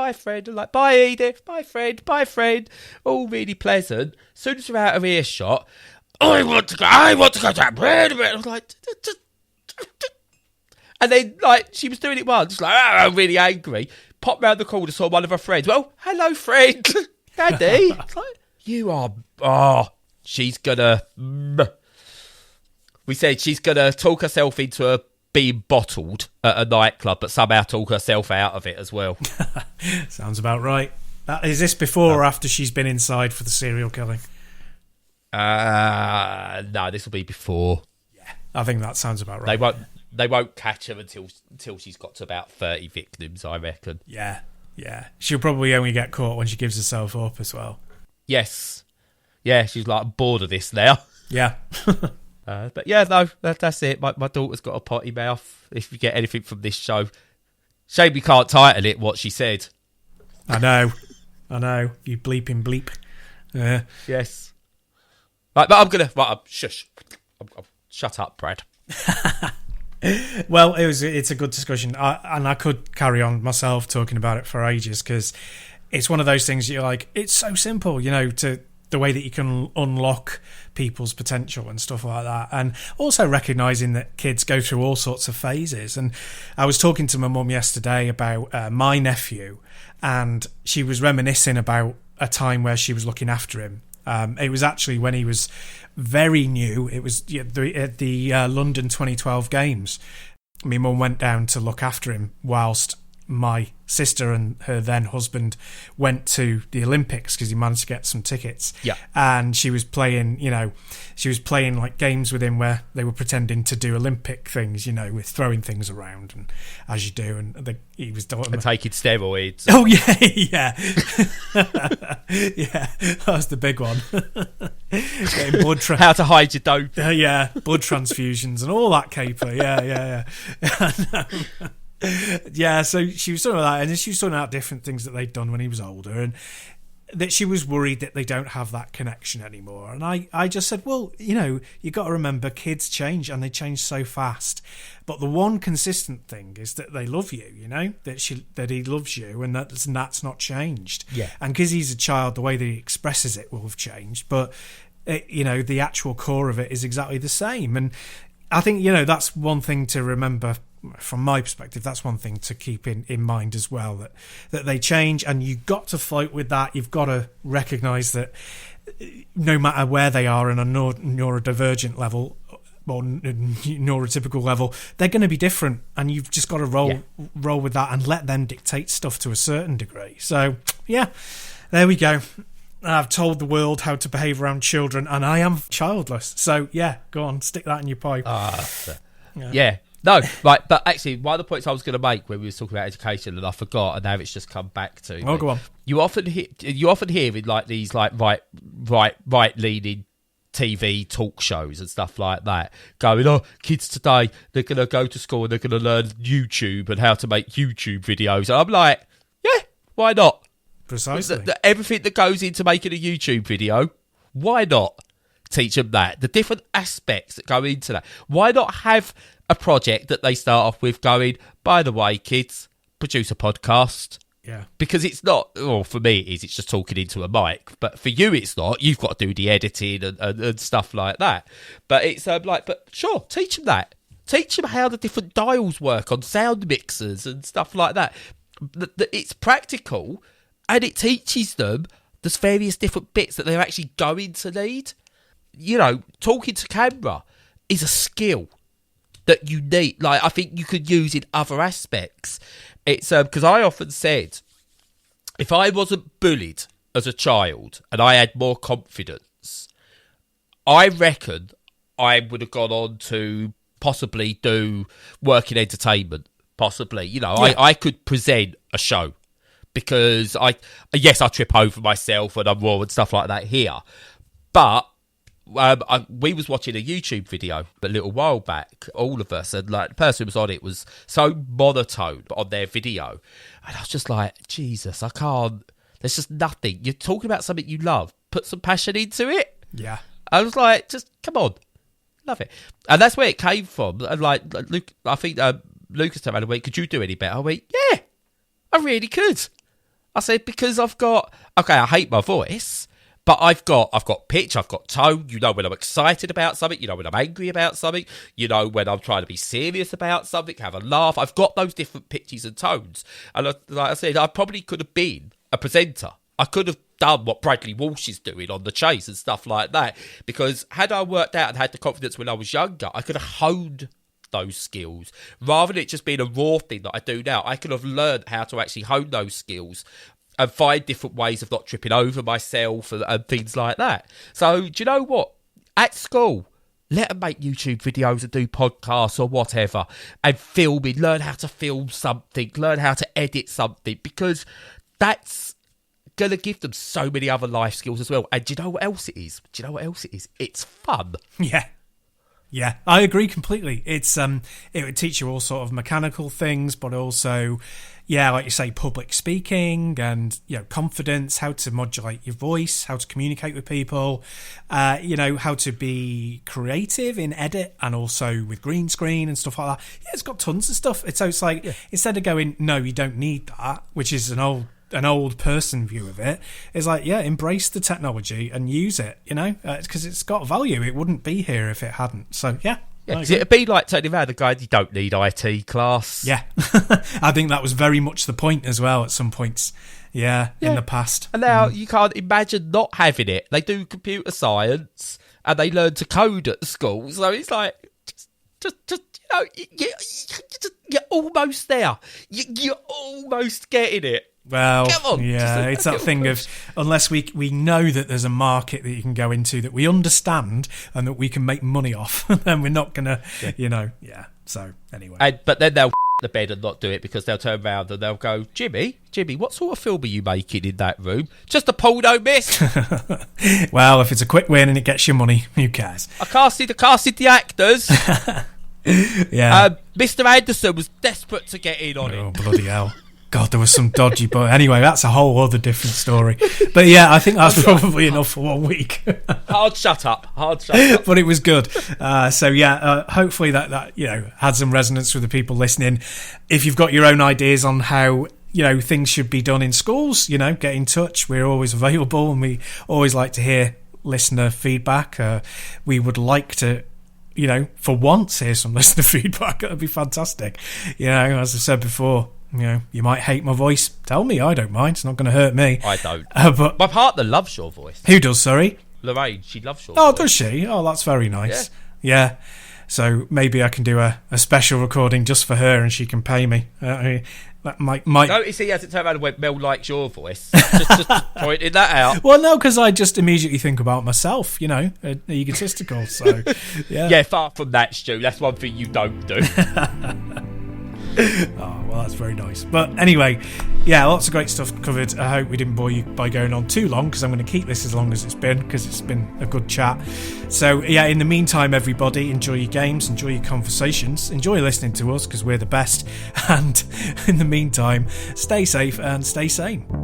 and like, bye, Edith, bye, friend. All really pleasant. As soon as we're out of earshot, I want to go to that bread. I was like, and then, she was doing it once, really angry, popped round the corner, saw one of her friends. Well, hello, friend. Daddy. It's like, you are, she's gonna... We said she's gonna talk herself into being bottled at a nightclub, but somehow talk herself out of it as well. Sounds about right. Is this before or after she's been inside for the serial killing? No, this will be before. Yeah, I think that sounds about right. They won't catch her until she's got to about 30 victims, I reckon. Yeah. She'll probably only get caught when she gives herself up as well. Yes. Yeah, she's like, bored of this now. Yeah. But yeah, no, that's it. My daughter's got a potty mouth. If you get anything from this show, shame we can't title it What She Said. I know. You bleeping bleep. Yeah. Yes. Right, but I'm going to... shush. Shut up, Brad. Well, it's a good discussion. And I could carry on myself talking about it for ages because it's one of those things you're like, it's so simple, to the way that you can unlock people's potential and stuff like that. And also recognising that kids go through all sorts of phases. And I was talking to my mum yesterday about my nephew, and she was reminiscing about a time where she was looking after him. It was actually when he was very new. It was at the London 2012 Games. My mum went down to look after him whilst my sister and her then husband went to the Olympics because he managed to get some tickets. Yeah. And she was playing, like games with him where they were pretending to do Olympic things, with throwing things around, and as you do, and he was doing and taking steroids. Oh yeah. Yeah, that was the big one. Getting blood how to hide your dope. Yeah, blood transfusions and all that caper. Yeah. Yeah, so she was talking about that, and then she was talking about different things that they'd done when he was older, and that she was worried that they don't have that connection anymore. And I just said, well, you got to remember, kids change, and they change so fast. But the one consistent thing is that they love you, that he loves you, and that's not changed. Yeah. And because he's a child, the way that he expresses it will have changed, but the actual core of it is exactly the same. And I think that's one thing to remember. From my perspective, that's one thing to keep in mind as well, that they change, and you've got to float with that. You've got to recognise that no matter where they are in a neurodivergent level or neurotypical level, they're going to be different, and you've just got to roll with that and let them dictate stuff to a certain degree. So, yeah, there we go. I've told the world how to behave around children, and I am childless. So, yeah, go on, stick that in your pipe. Yeah. No, right, but actually, one of the points I was going to make when we were talking about education, and I forgot, and now it's just come back to me. Oh, go on. You often hear in like these like right leaning TV talk shows and stuff like that, going, kids today, they're going to go to school and they're going to learn YouTube and how to make YouTube videos. And I'm like, yeah, why not? Precisely. Everything that goes into making a YouTube video, why not teach them that? The different aspects that go into that. Why not have a project that they start off with going, by the way, kids, produce a podcast. Yeah. Because it's not, for me it is, it's just talking into a mic. But for you it's not. You've got to do the editing and stuff like that. But it's but sure, teach them that. Teach them how the different dials work on sound mixers and stuff like that. It's practical, and it teaches them there's various different bits that they're actually going to need. Talking to camera is a skill that you need. Like, I think you could use in other aspects. It's because I often said, if I wasn't bullied as a child and I had more confidence, I reckon I would have gone on to possibly do work in entertainment. Possibly, I could present a show, because I trip over myself and I'm raw and stuff like that here, but we was watching a YouTube video a little while back, all of us, and like the person who was on it was so monotone on their video, and I was just like, Jesus, I can't. There's just nothing. You're talking about something you love. Put some passion into it. Yeah. I was like, just come on, love it, and that's where it came from. And like Luke, I think Lucas told me, "Wait, could you do any better?" I went, "Yeah, I really could." I said, because I hate my voice. But I've got pitch, I've got tone. When I'm excited about something, when I'm angry about something, when I'm trying to be serious about something, have a laugh. I've got those different pitches and tones. And like I said, I probably could have been a presenter. I could have done what Bradley Walsh is doing on The Chase and stuff like that. Because had I worked out and had the confidence when I was younger, I could have honed those skills. Rather than it just being a raw thing that I do now, I could have learned how to actually hone those skills and find different ways of not tripping over myself and things like that. So, do you know what? At school, let them make YouTube videos and do podcasts or whatever, and filming, learn how to film something, learn how to edit something, because that's going to give them so many other life skills as well. And do you know what else it is? It's fun. Yeah. Yeah, I agree completely. It's it would teach you all sort of mechanical things, but also, like you say, public speaking and confidence, how to modulate your voice, how to communicate with people, how to be creative in edit and also with green screen and stuff like that. Yeah, it's got tons of stuff. It's like instead of going, no, you don't need that, which is an old an old person view of it, is like, yeah, embrace the technology and use it, because it's got value. It wouldn't be here if it hadn't. So, yeah. Yeah, it'd be like turning around the guy, you don't need IT class. Yeah. I think that was very much the point as well at some points. Yeah, in the past. And now you can't imagine not having it. They do computer science and they learn to code at school. So it's like, you're almost there. You're almost getting it. Well, yeah, it's that thing of, unless we know that there's a market that you can go into that we understand and that we can make money off, then we're not going to, So, anyway. But then they'll the bed and not do it because they'll turn around and they'll go, Jimmy, what sort of film are you making in that room? Just a porno, miss. Well, if it's a quick win and it gets you money, who cares? I casted the actors. Yeah. Mr. Anderson was desperate to get in on it. Oh, bloody hell. God, there was some dodgy, but anyway, that's a whole other different story. But yeah, I think that's probably enough for 1 week. Hard shut up. But it was good. Hopefully that had some resonance with the people listening. If you've got your own ideas on how things should be done in schools, get in touch. We're always available, and we always like to hear listener feedback. We would like to, for once, hear some listener feedback. That'd be fantastic. As I said before. You might hate my voice. Tell me, I don't mind. It's not going to hurt me. I don't. But my partner loves your voice. Who does, sorry? Lorraine, she loves your voice. Oh, does she? Oh, that's very nice. Yeah. So maybe I can do a special recording just for her and she can pay me. That might... No, you see, he hasn't turned around and went, Mel likes your voice. just pointing that out. Well, no, because I just immediately think about myself, egotistical. So, yeah. Yeah, far from that, Stu. That's one thing you don't do. Oh, well, that's very nice. But anyway, yeah, lots of great stuff covered. I hope we didn't bore you by going on too long, because I'm going to keep this as long as it's been, because it's been a good chat. So, yeah, in the meantime, everybody, enjoy your games, enjoy your conversations, enjoy listening to us, because we're the best. And in the meantime, stay safe and stay sane.